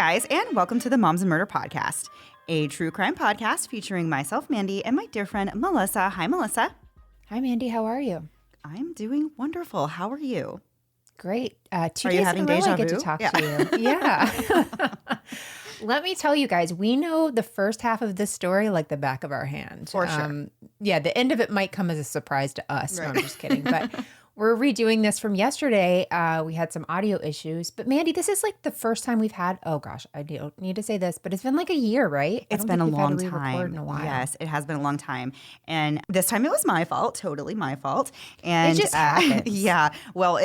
guys, and welcome to the Moms and Murder Podcast, a true crime podcast featuring myself, Mandy, and my dear friend, Melissa. Hi, Melissa. Hi, Mandy. How are you? I'm doing wonderful. How are you? Great. 2 Are days you having in a row deja I get vu? to talk to you. Yeah. Let me tell you guys, we know the first half of this story like the back of our hand. For sure. Yeah, the end of it might come as a surprise to us. Right. No, I'm just kidding. But we're redoing this from yesterday. We had some audio issues. But Mandy, this is like the first time we've had, oh gosh, I don't need to say this, but it's been like a year, right? It's been a long time. In a while. Yes, it has been a long time. And this time it was my fault, totally my fault. And It just happens. Yeah. Well,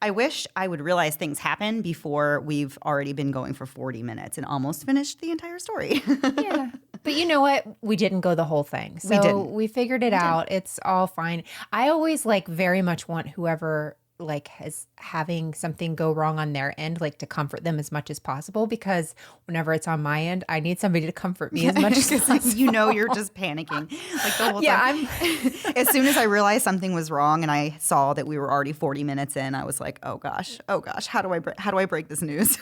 I wish I would realize things happen before we've already been going for 40 minutes and almost finished the entire story. Yeah. But you know what? We didn't go the whole thing. So We didn't. we figured it out. It's all fine. I always like very much want whoever like is having something go wrong on their end, like to comfort them as much as possible, because whenever it's on my end, I need somebody to comfort me as much as possible. You know, you're just panicking like the whole time. As soon as I realized something was wrong and I saw that we were already 40 minutes in, I was like, oh gosh, how do I break this news?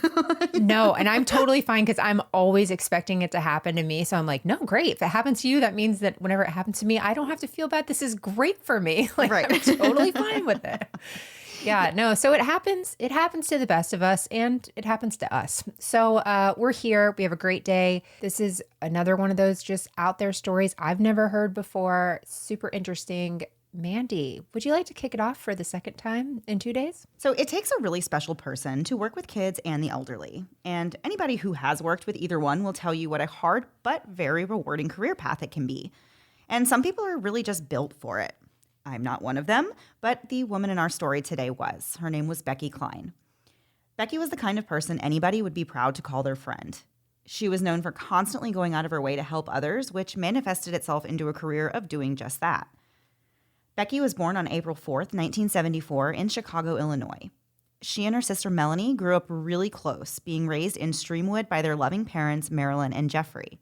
No, and I'm totally fine because I'm always expecting it to happen to me. So I'm like, no, great. If it happens to you, that means that whenever it happens to me, I don't have to feel bad. This is great for me. Like, Right. I'm totally fine with it. Yeah, no. So it happens to the best of us, and it happens to us. So we're here. We have a great day. This is another one of those just out there stories I've never heard before. Super interesting. Mandy, would you like to kick it off for the second time in 2 days? So it takes a really special person to work with kids and the elderly. And anybody who has worked with either one will tell you what a hard but very rewarding career path it can be. And some people are really just built for it. I'm not one of them, but the woman in our story today was. Her name was Becky Klein. Becky was the kind of person anybody would be proud to call their friend. She was known for constantly going out of her way to help others, which manifested itself into a career of doing just that. Becky was born on April 4th, 1974, in Chicago, Illinois. She and her sister Melanie grew up really close, being raised in Streamwood by their loving parents, Marilyn and Jeffrey.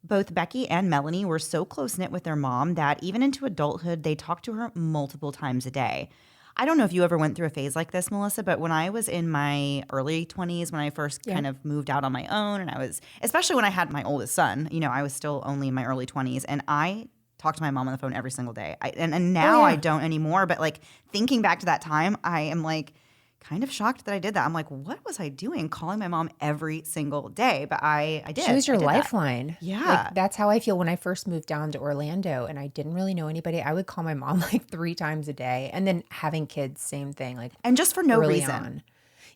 Both Becky and Melanie were so close-knit with their mom that even into adulthood, they talked to her multiple times a day. I don't know if you ever went through a phase like this, Melissa, but when I was in my early 20s, when I first kind of moved out on my own, and especially when I had my oldest son, I was still only in my early 20s, and I talked to my mom on the phone every single day. And now I don't anymore, but like thinking back to that time, I am like kind of shocked that I did that. I'm like, what was I doing calling my mom every single day? But I did. She was your I did lifeline. That. Yeah. Like, that's how I feel when I first moved down to Orlando and I didn't really know anybody. I would call my mom like 3 times a day. And then having kids, same thing. Like, and just for no early reason. On.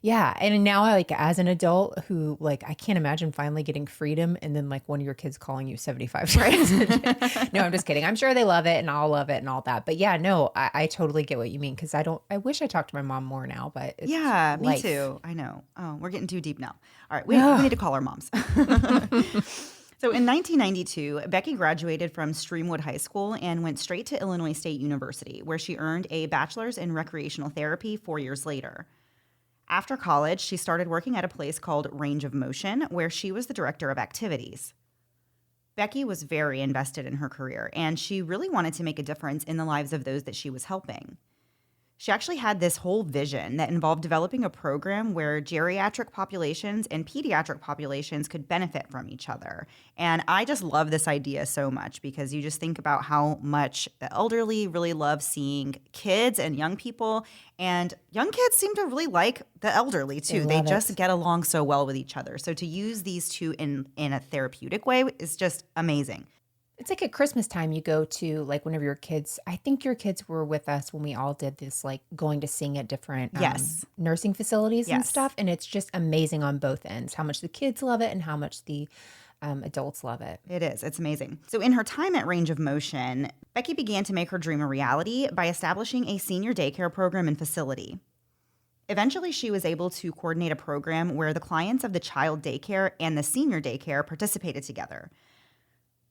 Yeah. And now, like, as an adult who, like, I can't imagine finally getting freedom and then, like, one of your kids calling you 75 times a day. No, I'm just kidding. I'm sure they love it and I'll love it and all that. But yeah, no, I totally get what you mean because I wish I talked to my mom more now, but it's me life. too. I know. Oh, we're getting too deep now. All right. We need to call our moms. So in 1992, Becky graduated from Streamwood High School and went straight to Illinois State University, where she earned a bachelor's in recreational therapy 4 years later. After college, she started working at a place called Range of Motion, where she was the director of activities. Becky was very invested in her career, and she really wanted to make a difference in the lives of those that she was helping. She actually had this whole vision that involved developing a program where geriatric populations and pediatric populations could benefit from each other. And I just love this idea so much because you just think about how much the elderly really love seeing kids and young people. And young kids seem to really like the elderly too. They just get along so well with each other. So to use these two in a therapeutic way is just amazing. It's like at Christmas time, you go to like whenever your kids, I think your kids were with us when we all did this, like going to sing at different nursing facilities and stuff. And it's just amazing on both ends, how much the kids love it and how much the adults love it. It is. It's amazing. So in her time at Range of Motion, Becky began to make her dream a reality by establishing a senior daycare program and facility. Eventually, she was able to coordinate a program where the clients of the child daycare and the senior daycare participated together.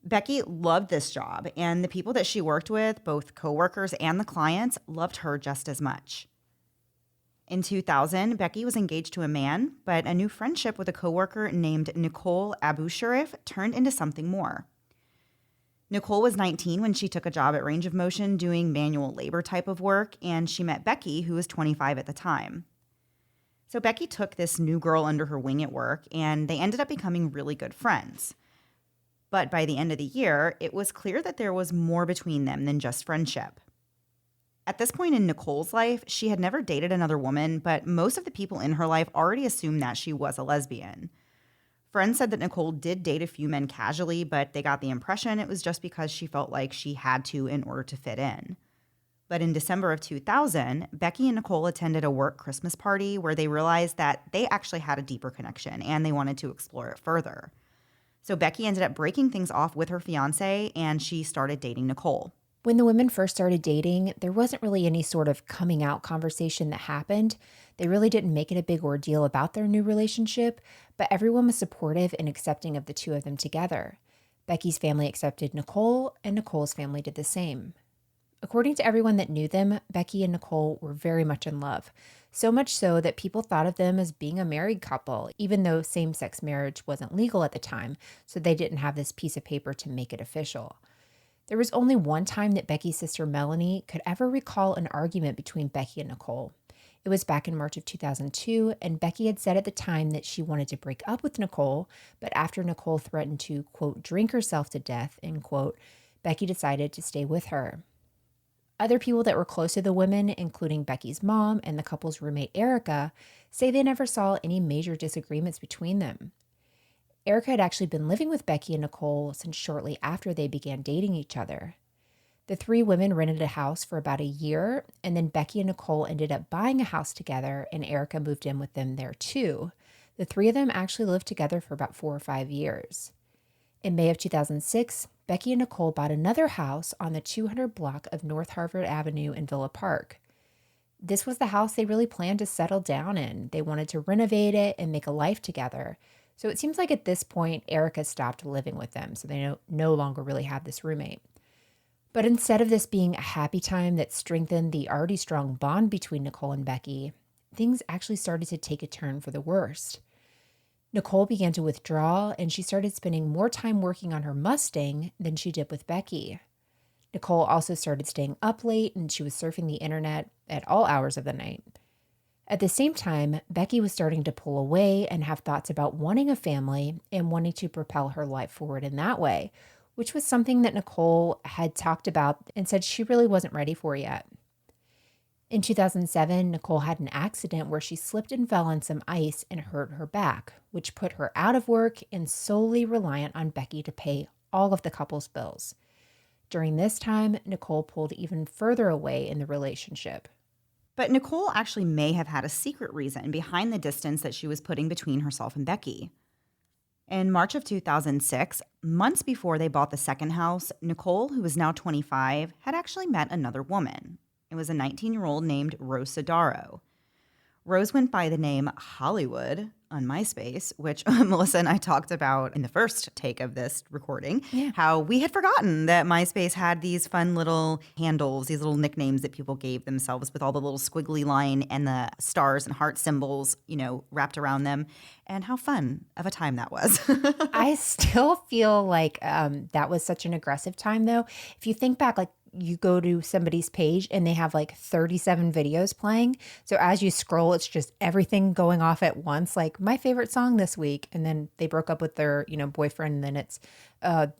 Becky loved this job, and the people that she worked with, both coworkers and the clients, loved her just as much. In 2000, Becky was engaged to a man, but a new friendship with a coworker named Nicole Abusharif turned into something more. Nicole was 19 when she took a job at Range of Motion doing manual labor type of work, and she met Becky, who was 25 at the time. So Becky took this new girl under her wing at work, and they ended up becoming really good friends. But by the end of the year, it was clear that there was more between them than just friendship. At this point in Nicole's life, she had never dated another woman, but most of the people in her life already assumed that she was a lesbian. Friends said that Nicole did date a few men casually, but they got the impression it was just because she felt like she had to in order to fit in. But in December of 2000, Becky and Nicole attended a work Christmas party where they realized that they actually had a deeper connection and they wanted to explore it further. So Becky ended up breaking things off with her fiance and she started dating Nicole. When the women first started dating, there wasn't really any sort of coming out conversation that happened. They really didn't make it a big ordeal about their new relationship, but everyone was supportive and accepting of the two of them together. Becky's family accepted Nicole, and Nicole's family did the same. According to everyone that knew them, Becky and Nicole were very much in love, so much so that people thought of them as being a married couple, even though same-sex marriage wasn't legal at the time, so they didn't have this piece of paper to make it official. There was only one time that Becky's sister Melanie could ever recall an argument between Becky and Nicole. It was back in March of 2002, and Becky had said at the time that she wanted to break up with Nicole, but after Nicole threatened to, quote, drink herself to death, end quote, Becky decided to stay with her. Other people that were close to the women, including Becky's mom and the couple's roommate Erica, say they never saw any major disagreements between them. Erica had actually been living with Becky and Nicole since shortly after they began dating each other. The three women rented a house for about a year, and then Becky and Nicole ended up buying a house together, and Erica moved in with them there too. The three of them actually lived together for about 4 or 5 years. In May of 2006, Becky and Nicole bought another house on the 200 block of North Harvard Avenue in Villa Park. This was the house they really planned to settle down in. They wanted to renovate it and make a life together. So it seems like at this point, Erica stopped living with them, so they no longer really have this roommate. But instead of this being a happy time that strengthened the already strong bond between Nicole and Becky, things actually started to take a turn for the worst. Nicole began to withdraw, and she started spending more time working on her Mustang than she did with Becky. Nicole also started staying up late, and she was surfing the internet at all hours of the night. At the same time, Becky was starting to pull away and have thoughts about wanting a family and wanting to propel her life forward in that way, which was something that Nicole had talked about and said she really wasn't ready for yet. In 2007, Nicole had an accident where she slipped and fell on some ice and hurt her back, which put her out of work and solely reliant on Becky to pay all of the couple's bills. During this time, Nicole pulled even further away in the relationship. But Nicole actually may have had a secret reason behind the distance that she was putting between herself and Becky. In March of 2006, months before they bought the second house, Nicole, who was now 25, had actually met another woman. It was a 19-year-old named Rose Sodaro. Rose went by the name Hollywood on MySpace, which Melissa and I talked about in the first take of this recording, how we had forgotten that MySpace had these fun little handles, these little nicknames that people gave themselves with all the little squiggly line and the stars and heart symbols, wrapped around them, and how fun of a time that was. I still feel like that was such an aggressive time, though. If you think back, like, you go to somebody's page and they have like 37 videos playing. So as you scroll, it's just everything going off at once. Like my favorite song this week. And then they broke up with their, boyfriend. And then it's,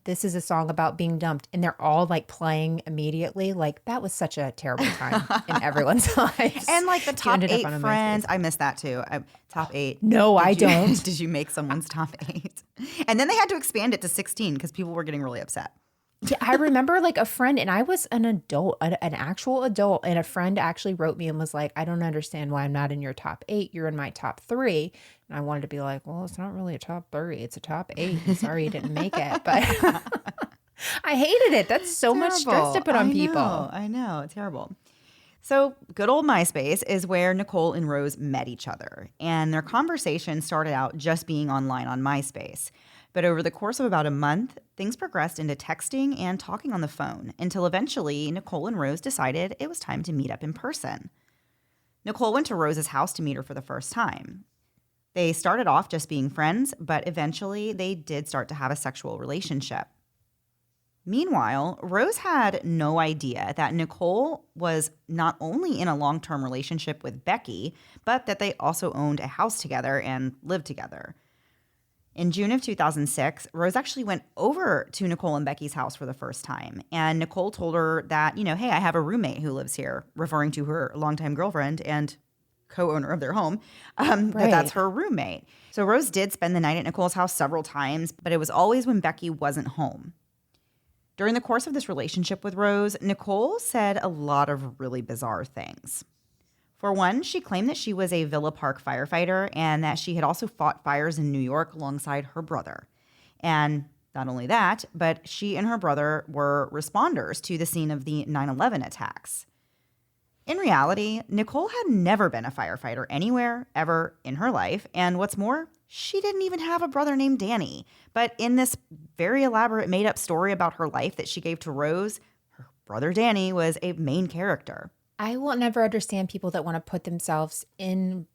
this is a song about being dumped. And they're all like playing immediately. Like that was such a terrible time in everyone's lives. And like the top 8 friends. I miss that too. Top 8. No, I don't. Did you make someone's top 8? And then they had to expand it to 16 because people were getting really upset. Yeah, I remember like a friend, and I was an adult, an actual adult, and a friend actually wrote me and was like, I don't understand why I'm not in your top 8. You're in my top 3. And I wanted to be like, well, it's not really a top 3. It's a top 8. I'm sorry you didn't make it. But I hated it. That's so much stress to put on people. I know. Terrible. So good old MySpace is where Nicole and Rose met each other. And their conversation started out just being online on MySpace. But over the course of about a month, things progressed into texting and talking on the phone until eventually Nicole and Rose decided it was time to meet up in person. Nicole went to Rose's house to meet her for the first time. They started off just being friends, but eventually they did start to have a sexual relationship. Meanwhile, Rose had no idea that Nicole was not only in a long-term relationship with Becky, but that they also owned a house together and lived together. In June of 2006, Rose actually went over to Nicole and Becky's house for the first time. And Nicole told her that, hey, I have a roommate who lives here, referring to her longtime girlfriend and co-owner of their home, that's her roommate. So Rose did spend the night at Nicole's house several times, but it was always when Becky wasn't home. During the course of this relationship with Rose, Nicole said a lot of really bizarre things. For one, she claimed that she was a Villa Park firefighter and that she had also fought fires in New York alongside her brother. And not only that, but she and her brother were responders to the scene of the 9/11 attacks. In reality, Nicole had never been a firefighter anywhere, ever in her life. And what's more, she didn't even have a brother named Danny. But in this very elaborate made-up story about her life that she gave to Rose, her brother Danny was a main character. I will never understand people that want to put themselves in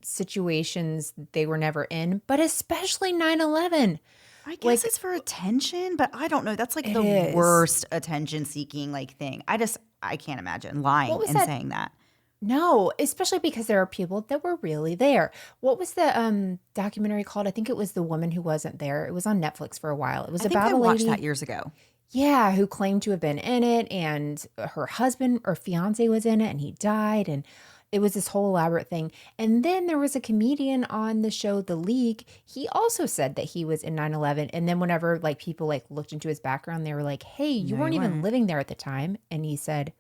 situations they were never in, but especially 9/11. I guess it's for attention, but I don't know. That's like the worst attention-seeking thing. I can't imagine lying and saying that. No, especially because there are people that were really there. What was the documentary called? I think it was The Woman Who Wasn't There. It was on Netflix for a while. It was about a lady. I watched that years ago. Yeah, who claimed to have been in it, and her husband or fiance was in it, and he died, and it was this whole elaborate thing. And then there was a comedian on the show The League. He also said that he was in 9/11, and then whenever people looked into his background, they were like, "Hey, you weren't even living there at the time," and he said,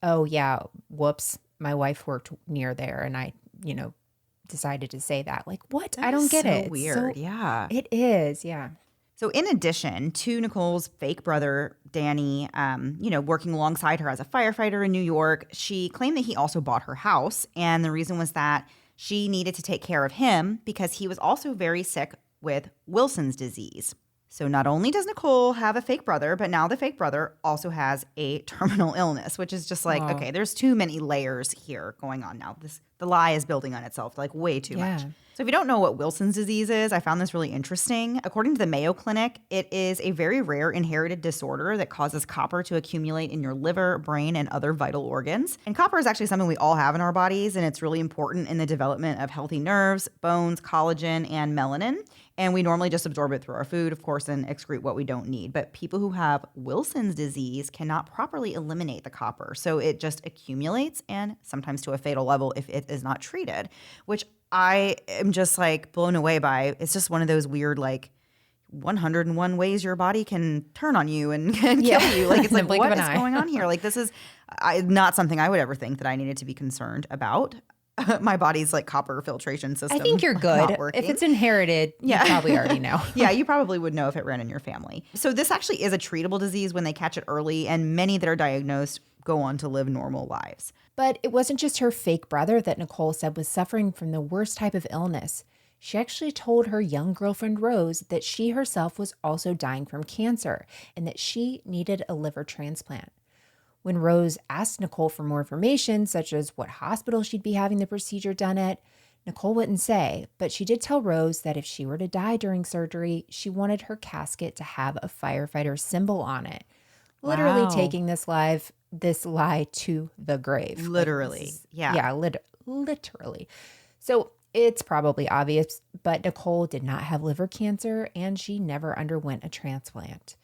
"Oh yeah, whoops, my wife worked near there, and I, decided to say that." Like, what? I don't get it. So weird. Yeah, it is. Yeah. So in addition to Nicole's fake brother, Danny, working alongside her as a firefighter in New York, she claimed that he also bought her house. And the reason was that she needed to take care of him because he was also very sick with Wilson's disease. So not only does Nicole have a fake brother, but now the fake brother also has a terminal illness, which is just okay, there's too many layers here going on now. The lie is building on itself, way too much. So if you don't know what Wilson's disease is, I found this really interesting. According to the Mayo Clinic, it is a very rare inherited disorder that causes copper to accumulate in your liver, brain, and other vital organs. And copper is actually something we all have in our bodies, and it's really important in the development of healthy nerves, bones, collagen, and melanin. And we normally just absorb it through our food, of course, and excrete what we don't need. But people who have Wilson's disease cannot properly eliminate the copper. So it just accumulates, and sometimes to a fatal level if it is not treated, which I am just blown away by. It's just one of those weird 101 ways your body can turn on you and kill you. It's what is going on here? This is not something I would ever think that I needed to be concerned about. My body's copper filtration system. I think you're good. If it's inherited, you probably already know. Yeah, you probably would know if it ran in your family. So this actually is a treatable disease when they catch it early, and many that are diagnosed go on to live normal lives. But it wasn't just her fake brother that Nicole said was suffering from the worst type of illness. She actually told her young girlfriend Rose that she herself was also dying from cancer and that she needed a liver transplant. When Rose asked Nicole for more information, such as what hospital she'd be having the procedure done at, Nicole wouldn't say, but she did tell Rose that if she were to die during surgery, she wanted her casket to have a firefighter symbol on it. Literally taking this lie to the grave. Literally. Yeah, literally. So it's probably obvious, but Nicole did not have liver cancer, and she never underwent a transplant.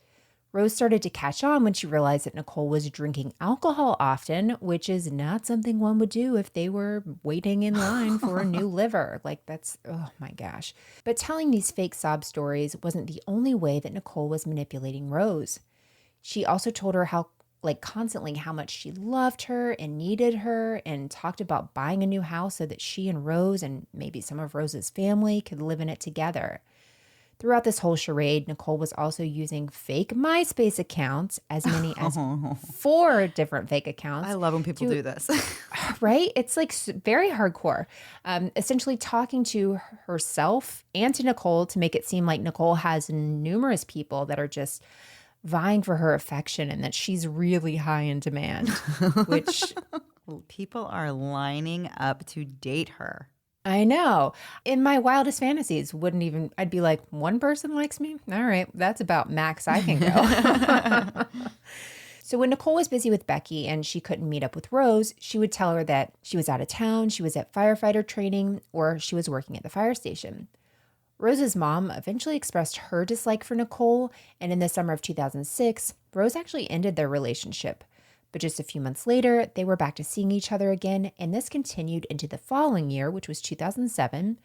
Rose started to catch on when she realized that Nicole was drinking alcohol often, which is not something one would do if they were waiting in line for a new liver. That's, oh my gosh. But telling these fake sob stories wasn't the only way that Nicole was manipulating Rose. She also told her constantly how much she loved her and needed her, and talked about buying a new house so that she and Rose and maybe some of Rose's family could live in it together. Throughout this whole charade, Nicole was also using fake MySpace accounts, as many as 4 different fake accounts. I love when people do this. Right? It's very hardcore. Essentially talking to herself and to Nicole to make it seem like Nicole has numerous people that are just vying for her affection and that she's really high in demand, which people are lining up to date her. I know. In my wildest fantasies, I'd be like, one person likes me? All right, that's about max I can go. So when Nicole was busy with Becky and she couldn't meet up with Rose, she would tell her that she was out of town, she was at firefighter training, or she was working at the fire station. Rose's mom eventually expressed her dislike for Nicole, and in the summer of 2006, Rose actually ended their relationship. But just a few months later, they were back to seeing each other again, and this continued into the following year, which was 2007.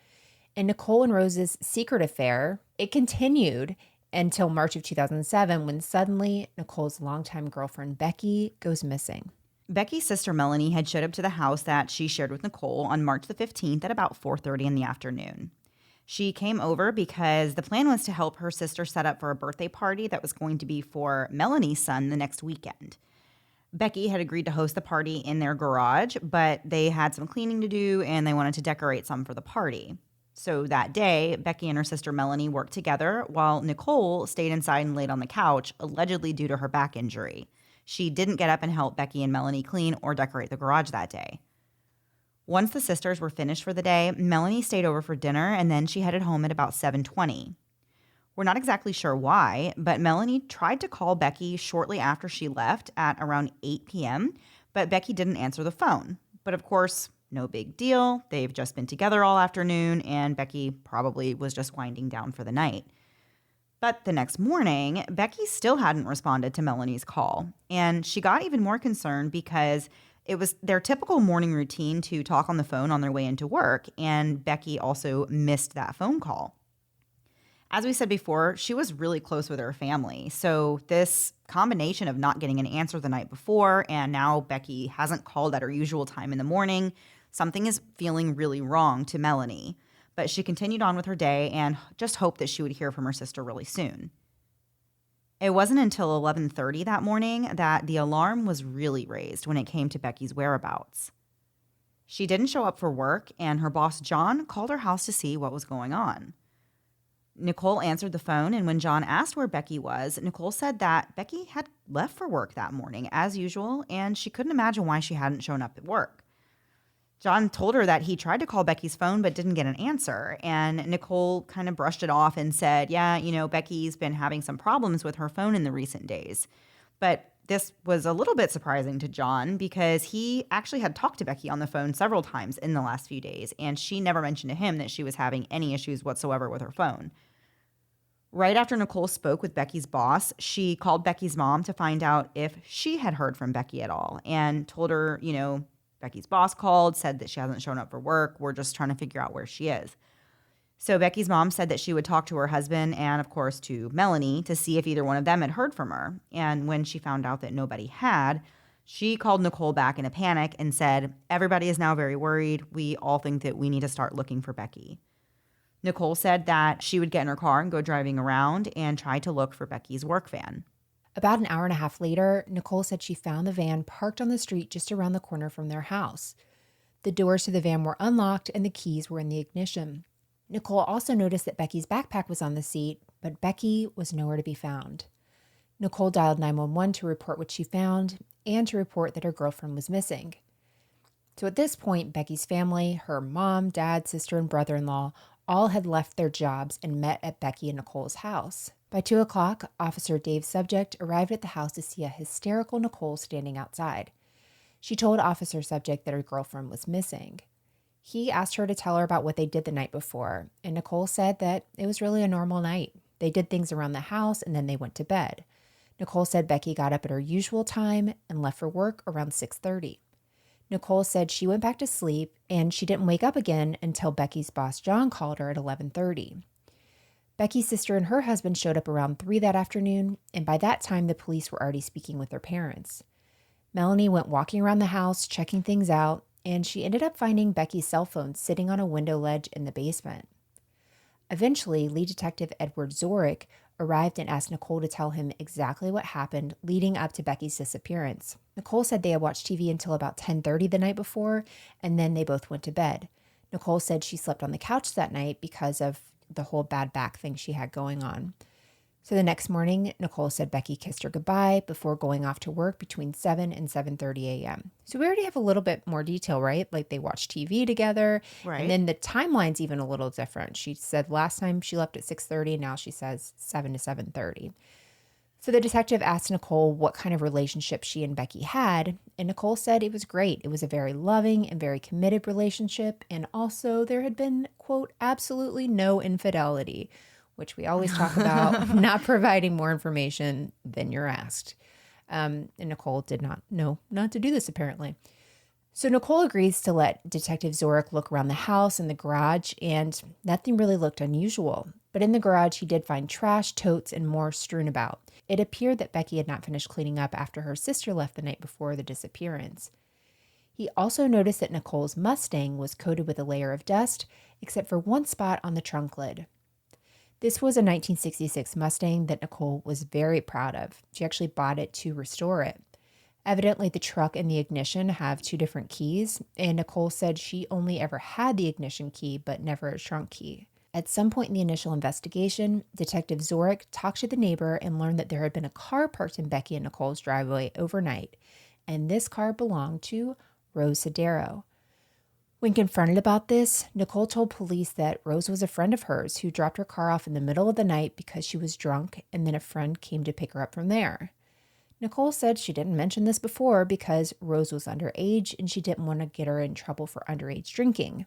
And Nicole and Rose's secret affair, it continued until March of 2007, when suddenly Nicole's longtime girlfriend, Becky, goes missing. Becky's sister Melanie had showed up to the house that she shared with Nicole on March the 15th at about 4:30 in the afternoon. She came over because the plan was to help her sister set up for a birthday party that was going to be for Melanie's son the next weekend. Becky had agreed to host the party in their garage, but they had some cleaning to do and they wanted to decorate some for the party. So that day, Becky and her sister Melanie worked together while Nicole stayed inside and laid on the couch, allegedly due to her back injury. She didn't get up and help Becky and Melanie clean or decorate the garage that day. Once the sisters were finished for the day, Melanie stayed over for dinner and then she headed home at about 7:20. We're not exactly sure why, but Melanie tried to call Becky shortly after she left at around 8 p.m., but Becky didn't answer the phone. But of course, no big deal. They've just been together all afternoon, and Becky probably was just winding down for the night. But the next morning, Becky still hadn't responded to Melanie's call, and she got even more concerned because it was their typical morning routine to talk on the phone on their way into work, and Becky also missed that phone call. As we said before, she was really close with her family. So this combination of not getting an answer the night before and now Becky hasn't called at her usual time in the morning, something is feeling really wrong to Melanie. But she continued on with her day and just hoped that she would hear from her sister really soon. It wasn't until 11:30 that morning that the alarm was really raised when it came to Becky's whereabouts. She didn't show up for work, and her boss, John, called her house to see what was going on. Nicole answered the phone, and when John asked where Becky was, Nicole said that Becky had left for work that morning, as usual, and she couldn't imagine why she hadn't shown up at work. John told her that he tried to call Becky's phone but didn't get an answer, and Nicole kind of brushed it off and said, Becky's been having some problems with her phone in the recent days. But this was a little bit surprising to John because he actually had talked to Becky on the phone several times in the last few days, and she never mentioned to him that she was having any issues whatsoever with her phone. Right after Nicole spoke with Becky's boss, she called Becky's mom to find out if she had heard from Becky at all and told her, Becky's boss called, said that she hasn't shown up for work. We're just trying to figure out where she is. So Becky's mom said that she would talk to her husband and, of course, to Melanie to see if either one of them had heard from her. And when she found out that nobody had, she called Nicole back in a panic and said, "Everybody is now very worried. We all think that we need to start looking for Becky." Nicole said that she would get in her car and go driving around and try to look for Becky's work van. About an hour and a half later, Nicole said she found the van parked on the street just around the corner from their house. The doors to the van were unlocked and the keys were in the ignition. Nicole also noticed that Becky's backpack was on the seat, but Becky was nowhere to be found. Nicole dialed 911 to report what she found and to report that her girlfriend was missing. So at this point, Becky's family, her mom, dad, sister, and brother-in-law all had left their jobs and met at Becky and Nicole's house. By 2 o'clock, Officer Dave Subject arrived at the house to see a hysterical Nicole standing outside. She told Officer Subject that her girlfriend was missing. He asked her to tell her about what they did the night before, and Nicole said that it was really a normal night. They did things around the house, and then they went to bed. Nicole said Becky got up at her usual time and left for work around 6:30. Nicole said she went back to sleep and she didn't wake up again until Becky's boss, John, called her at 11:30. Becky's sister and her husband showed up around 3 that afternoon, and by that time, the police were already speaking with their parents. Melanie went walking around the house, checking things out, and she ended up finding Becky's cell phone sitting on a window ledge in the basement. Eventually, lead detective Edward Zorick arrived and asked Nicole to tell him exactly what happened leading up to Becky's disappearance. Nicole said they had watched TV until about 10:30 the night before, and then they both went to bed. Nicole said she slept on the couch that night because of the whole bad back thing she had going on. So the next morning, Nicole said Becky kissed her goodbye before going off to work between 7 and 7:30 a.m. So we already have a little bit more detail, right? Like they watched TV together. And Right. then the timeline's even a little different. She said last time she left at 6:30, now she says 7 to 7:30. So the detective asked Nicole what kind of relationship she and Becky had, and Nicole said it was great. It was a very loving and very committed relationship, and also there had been, quote, absolutely no infidelity, which we always talk about, not providing more information than you're asked. And Nicole did not know not to do this, apparently. So Nicole agrees to let Detective Zorich look around the house and the garage, and nothing really looked unusual. But in the garage, he did find trash, totes, and more strewn about. It appeared that Becky had not finished cleaning up after her sister left the night before the disappearance. He also noticed that Nicole's Mustang was coated with a layer of dust, except for one spot on the trunk lid. This was a 1966 Mustang that Nicole was very proud of. She actually bought it to restore it. Evidently, the truck and the ignition have two different keys, and Nicole said she only ever had the ignition key, but never a trunk key. At some point in the initial investigation, Detective Zorich talked to the neighbor and learned that there had been a car parked in Becky and Nicole's driveway overnight, and this car belonged to Rose Sodero. When confronted about this, Nicole told police that Rose was a friend of hers who dropped her car off in the middle of the night because she was drunk, and then a friend came to pick her up from there. Nicole said she didn't mention this before because Rose was underage and she didn't want to get her in trouble for underage drinking.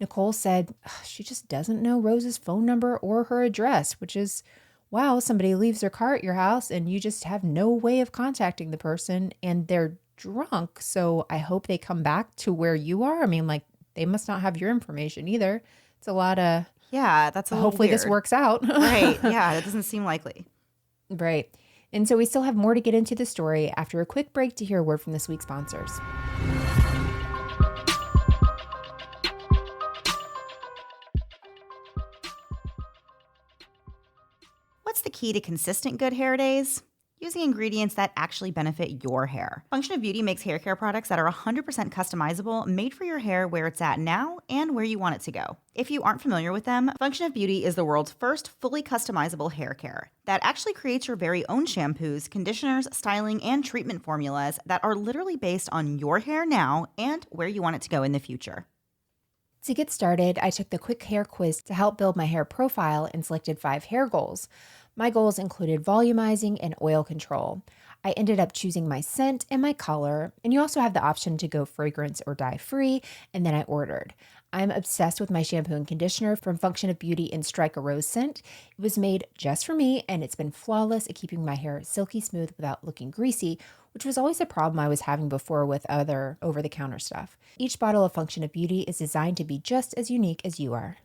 Nicole said she just doesn't know Rose's phone number or her address, which is, wow, somebody leaves their car at your house and you just have no way of contacting the person and they're drunk. So I hope they come back to where you are. I mean, like, they must not have your information either. It's a lot of, Yeah, that's a little hopefully this weird. works out. Right. Yeah, that doesn't seem likely. Right. And so we still have more to get into the story after a quick break to hear a word from this week's sponsors. What's the key to consistent good hair days? Using ingredients that actually benefit your hair. Function of Beauty makes hair care products that are 100% customizable, made for your hair where it's at now and where you want it to go. If you aren't familiar with them, Function of Beauty is the world's first fully customizable hair care that actually creates your very own shampoos, conditioners, styling, and treatment formulas that are literally based on your hair now and where you want it to go in the future. To get started, I took the quick hair quiz to help build my hair profile and selected 5 hair goals. My goals included volumizing and oil control. I ended up choosing my scent and my color, and you also have the option to go fragrance or dye free, and then I ordered. I'm obsessed with my shampoo and conditioner from Function of Beauty in Strike a Rose scent. It was made just for me, and it's been flawless at keeping my hair silky smooth without looking greasy, which was always a problem I was having before with other over-the-counter stuff. Each bottle of Function of Beauty is designed to be just as unique as you are.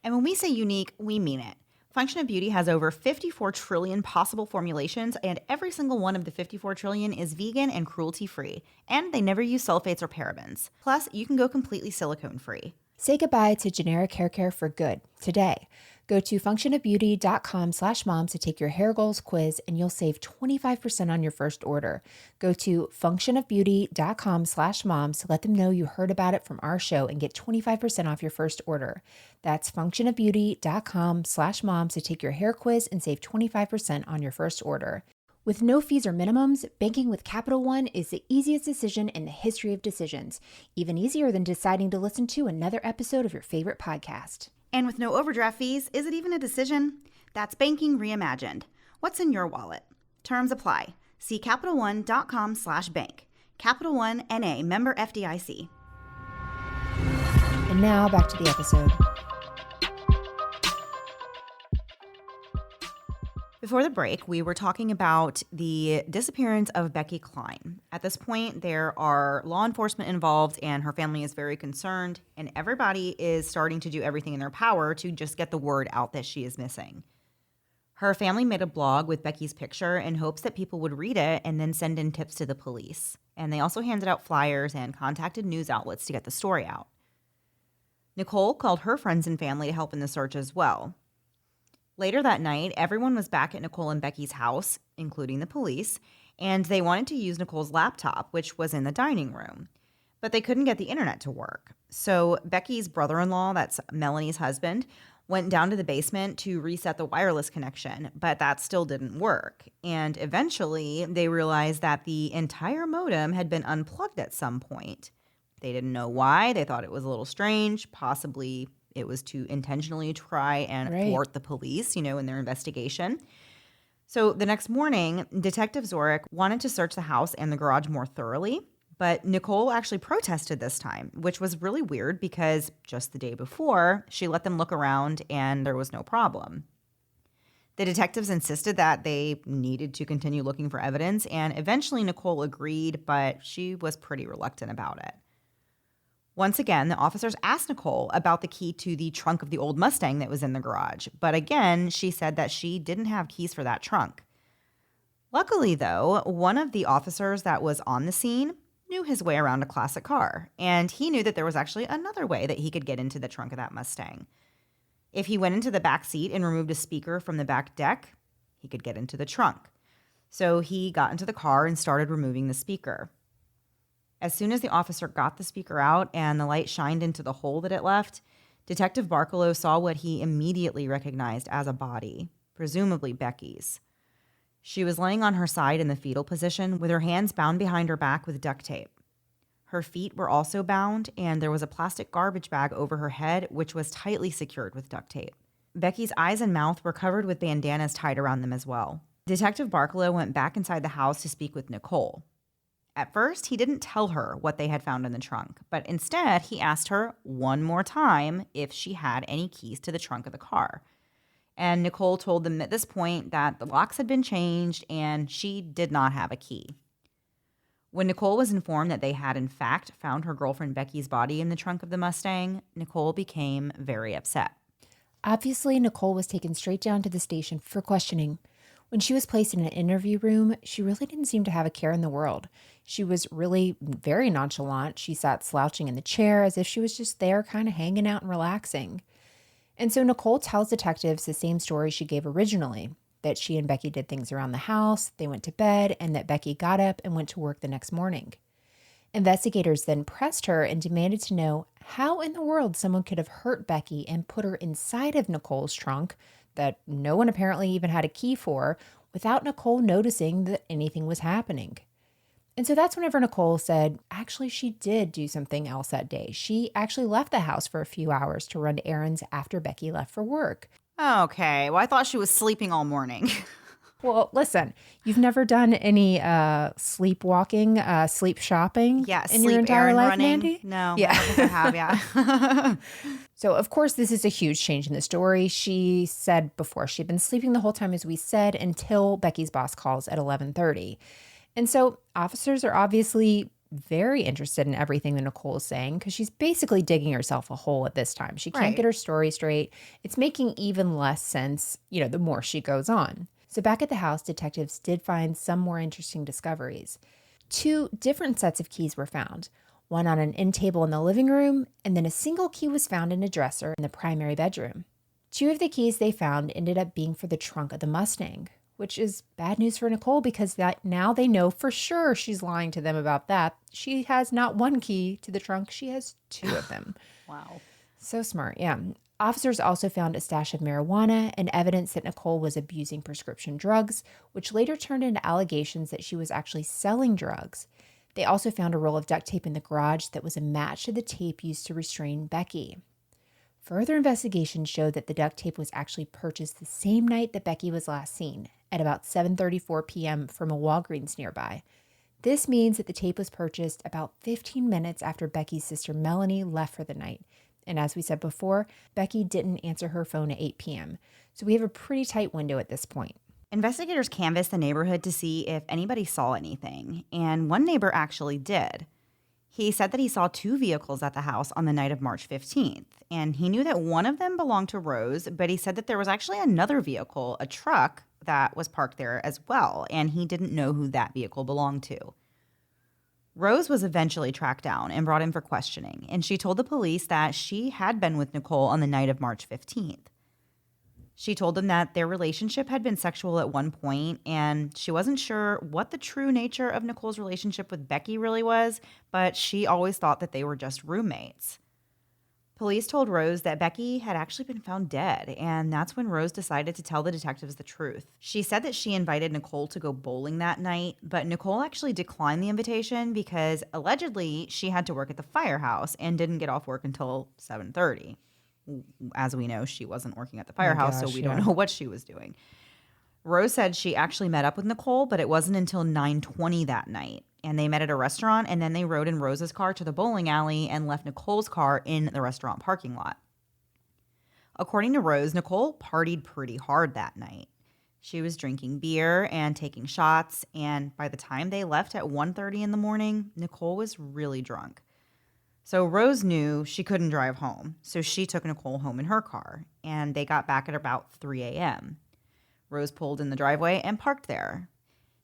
And when we say unique, we mean it. Function of Beauty has over 54 trillion possible formulations, and every single one of the 54 trillion is vegan and cruelty-free. And they never use sulfates or parabens. Plus, you can go completely silicone-free. Say goodbye to generic hair care for good today. Go to functionofbeauty.com/moms to take your hair goals quiz and you'll save 25% on your first order. Go to functionofbeauty.com/moms to let them know you heard about it from our show and get 25% off your first order. That's functionofbeauty.com/moms to take your hair quiz and save 25% on your first order. With no fees or minimums, banking with Capital One is the easiest decision in the history of decisions. Even easier than deciding to listen to another episode of your favorite podcast. And with no overdraft fees, is it even a decision? That's banking reimagined. What's in your wallet? Terms apply. See CapitalOne.com/bank. Capital One NA, member FDIC. And now back to the episode. Before the break, we were talking about the disappearance of Becky Klein. At this point, there are law enforcement involved, and her family is very concerned, and everybody is starting to do everything in their power to just get the word out that she is missing. Her family made a blog with Becky's picture in hopes that people would read it and then send in tips to the police. And they also handed out flyers and contacted news outlets to get the story out. Nicole called her friends and family to help in the search as well. Later that night, everyone was back at Nicole and Becky's house, including the police, and they wanted to use Nicole's laptop, which was in the dining room. But they couldn't get the internet to work. So Becky's brother-in-law, that's Melanie's husband, went down to the basement to reset the wireless connection, but that still didn't work. And eventually, they realized that the entire modem had been unplugged at some point. They didn't know why. They thought it was a little strange. Possibly it was to intentionally try and thwart the police, in their investigation. So the next morning, Detective Zorick wanted to search the house and the garage more thoroughly. But Nicole actually protested this time, which was really weird because just the day before, she let them look around and there was no problem. The detectives insisted that they needed to continue looking for evidence, and eventually Nicole agreed, but she was pretty reluctant about it. Once again, the officers asked Nicole about the key to the trunk of the old Mustang that was in the garage, but again, she said that she didn't have keys for that trunk. Luckily, though, one of the officers that was on the scene knew his way around a classic car, and he knew that there was actually another way that he could get into the trunk of that Mustang. If he went into the back seat and removed a speaker from the back deck, he could get into the trunk. So he got into the car and started removing the speaker. As soon as the officer got the speaker out and the light shined into the hole that it left, Detective Barkalow saw what he immediately recognized as a body, presumably Becky's. She was laying on her side in the fetal position with her hands bound behind her back with duct tape. Her feet were also bound, and there was a plastic garbage bag over her head, which was tightly secured with duct tape. Becky's eyes and mouth were covered with bandanas tied around them as well. Detective Barkalow went back inside the house to speak with Nicole. At first, he didn't tell her what they had found in the trunk, but instead he asked her one more time if she had any keys to the trunk of the car. And Nicole told them at this point that the locks had been changed and she did not have a key. When Nicole was informed that they had in fact found her girlfriend Becky's body in the trunk of the Mustang, Nicole became very upset. Obviously, Nicole was taken straight down to the station for questioning. When she was placed in an interview room, she really didn't seem to have a care in the world. She was really very nonchalant. She sat slouching in the chair as if she was just there kind of hanging out and relaxing. And so Nicole tells detectives the same story she gave originally, that she and Becky did things around the house, they went to bed, and that Becky got up and went to work the next morning. Investigators then pressed her and demanded to know how in the world someone could have hurt Becky and put her inside of Nicole's trunk that no one apparently even had a key for without Nicole noticing that anything was happening. And so that's whenever Nicole said, actually, she did do something else that day. She actually left the house for a few hours to run errands after Becky left for work. Okay, well, I thought she was sleeping all morning. Well, listen, you've never done any sleepwalking, sleep shopping in your entire life, running. Mandy? No, Yeah. I don't think I have, yeah. So, of course, this is a huge change in the story. She said before she'd been sleeping the whole time, as we said, until Becky's boss calls at 11:30. And so officers are obviously very interested in everything that Nicole is saying because she's basically digging herself a hole at this time. She can't get her story straight. It's making even less sense, the more she goes on. So back at the house, detectives did find some more interesting discoveries. 2 different sets of keys were found, one on an end table in the living room, and then a single key was found in a dresser in the primary bedroom. 2 of the keys they found ended up being for the trunk of the Mustang, which is bad news for Nicole because now they know for sure she's lying to them about that. She has not 1 key to the trunk, she has 2 of them. Wow. So smart, yeah. Officers also found a stash of marijuana and evidence that Nicole was abusing prescription drugs, which later turned into allegations that she was actually selling drugs. They also found a roll of duct tape in the garage that was a match to the tape used to restrain Becky. Further investigation showed that the duct tape was actually purchased the same night that Becky was last seen, at about 7:34 p.m. from a Walgreens nearby. This means that the tape was purchased about 15 minutes after Becky's sister Melanie left for the night. And as we said before, Becky didn't answer her phone at 8 p.m. So we have a pretty tight window at this point. Investigators canvassed the neighborhood to see if anybody saw anything, and one neighbor actually did. He said that he saw 2 vehicles at the house on the night of March 15th, and he knew that one of them belonged to Rose, but he said that there was actually another vehicle, a truck, that was parked there as well, and he didn't know who that vehicle belonged to. Rose was eventually tracked down and brought in for questioning, and she told the police that she had been with Nicole on the night of March 15th. She told them that their relationship had been sexual at one point, and she wasn't sure what the true nature of Nicole's relationship with Becky really was, but she always thought that they were just roommates. Police told Rose that Becky had actually been found dead, and that's when Rose decided to tell the detectives the truth. She said that she invited Nicole to go bowling that night, but Nicole actually declined the invitation because allegedly she had to work at the firehouse and didn't get off work until 7:30. As we know, she wasn't working at the Oh my firehouse, so gosh, we yeah. don't know what she was doing. Rose said she actually met up with Nicole, but it wasn't until 9:20 that night. And they met at a restaurant, and then they rode in Rose's car to the bowling alley and left Nicole's car in the restaurant parking lot. According to Rose, Nicole partied pretty hard that night. She was drinking beer and taking shots, and by the time they left at 1:30 in the morning, Nicole was really drunk. So Rose knew she couldn't drive home, so she took Nicole home in her car, and they got back at about 3 a.m. Rose pulled in the driveway and parked there.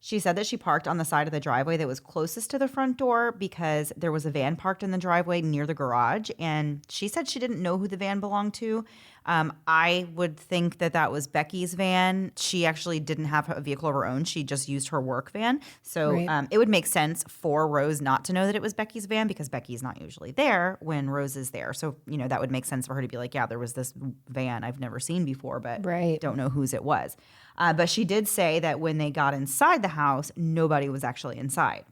She said that she parked on the side of the driveway that was closest to the front door because there was a van parked in the driveway near the garage, and she said she didn't know who the van belonged to. I would think that that was Becky's van. She actually didn't have a vehicle of her own. She just used her work van. So Right. it would make sense for Rose not to know that it was Becky's van because Becky's not usually there when Rose is there. So, that would make sense for her to be like, yeah, there was this van I've never seen before, but Right. don't know whose it was. But she did say that when they got inside the house, nobody was actually inside.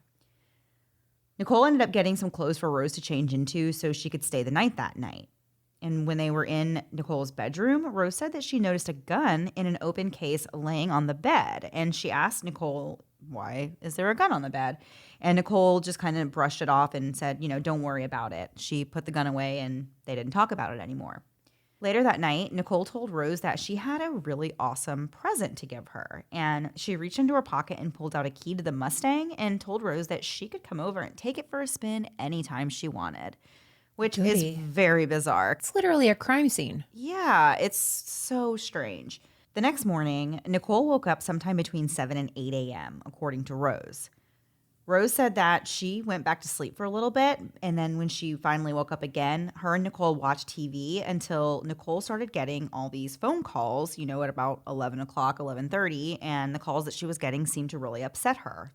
Nicole ended up getting some clothes for Rose to change into so she could stay the night that night. And when they were in Nicole's bedroom, Rose said that she noticed a gun in an open case laying on the bed. And she asked Nicole, why is there a gun on the bed? And Nicole just kind of brushed it off and said, don't worry about it. She put the gun away and they didn't talk about it anymore. Later that night, Nicole told Rose that she had a really awesome present to give her. And she reached into her pocket and pulled out a key to the Mustang and told Rose that she could come over and take it for a spin anytime she wanted, which is Goody. very bizarre. It's literally a crime scene. Yeah, it's so strange. The next morning, Nicole woke up sometime between 7 and 8 a.m., according to Rose. Rose said that she went back to sleep for a little bit, and then when she finally woke up again, her and Nicole watched TV until Nicole started getting all these phone calls, at about 11 o'clock, 11:30, and the calls that she was getting seemed to really upset her.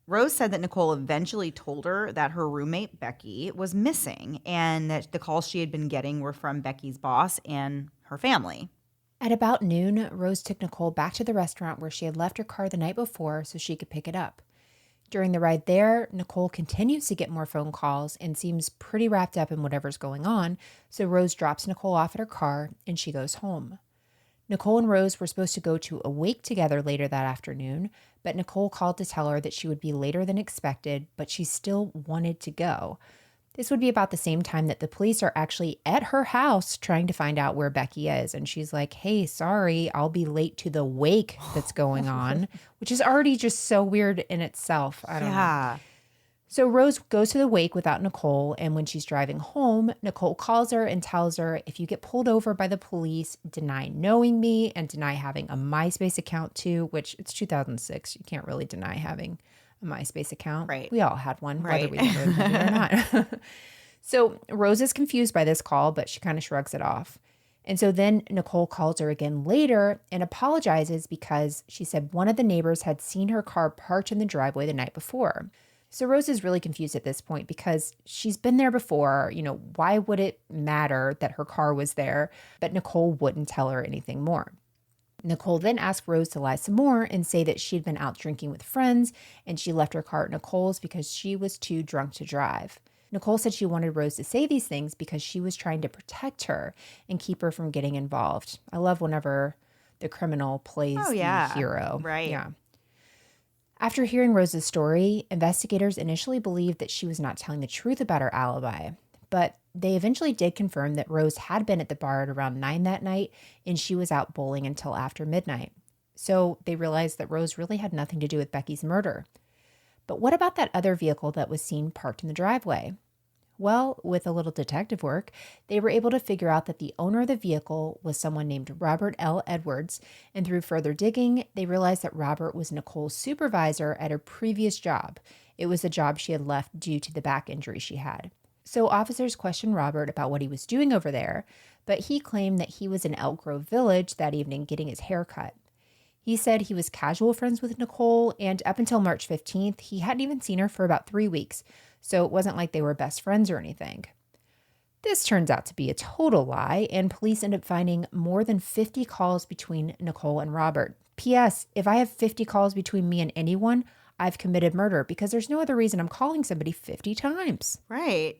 Rose said that Nicole eventually told her that her roommate, Becky, was missing, and that the calls she had been getting were from Becky's boss and her family. At about noon, Rose took Nicole back to the restaurant where she had left her car the night before so she could pick it up. During the ride there, Nicole continues to get more phone calls and seems pretty wrapped up in whatever's going on, so Rose drops Nicole off at her car and she goes home. Nicole and Rose were supposed to go to a wake together later that afternoon, but Nicole called to tell her that she would be later than expected, but she still wanted to go. This would be about the same time that the police are actually at her house trying to find out where Becky is. And she's like, hey, sorry, I'll be late to the wake that's going on, which is already just so weird in itself. I don't know. So Rose goes to the wake without Nicole. And when she's driving home, Nicole calls her and tells her, if you get pulled over by the police, deny knowing me and deny having a MySpace account too, which it's 2006. You can't really deny having a MySpace account. Right. We all had one, Right. whether we ever admitted it or not. So Rose is confused by this call, but she kind of shrugs it off. And so then Nicole calls her again later and apologizes because she said one of the neighbors had seen her car parked in the driveway the night before. So Rose is really confused at this point because she's been there before. Why would it matter that her car was there? But Nicole wouldn't tell her anything more. Nicole then asked Rose to lie some more and say that she'd been out drinking with friends and she left her car at Nicole's because she was too drunk to drive. Nicole said she wanted Rose to say these things because she was trying to protect her and keep her from getting involved. I love whenever the criminal plays the hero. Right. Yeah. After hearing Rose's story, investigators initially believed that she was not telling the truth about her alibi. But they eventually did confirm that Rose had been at the bar at around 9 that night and she was out bowling until after midnight. So they realized that Rose really had nothing to do with Becky's murder. But what about that other vehicle that was seen parked in the driveway? Well, with a little detective work, they were able to figure out that the owner of the vehicle was someone named Robert L. Edwards, and through further digging, they realized that Robert was Nicole's supervisor at her previous job. It was the job she had left due to the back injury she had. So officers questioned Robert about what he was doing over there, but he claimed that he was in Elk Grove Village that evening getting his hair cut. He said he was casual friends with Nicole, and up until March 15th, he hadn't even seen her for about 3 weeks, so it wasn't like they were best friends or anything. This turns out to be a total lie, and police end up finding more than 50 calls between Nicole and Robert. P.S. If I have 50 calls between me and anyone, I've committed murder because there's no other reason I'm calling somebody 50 times. Right.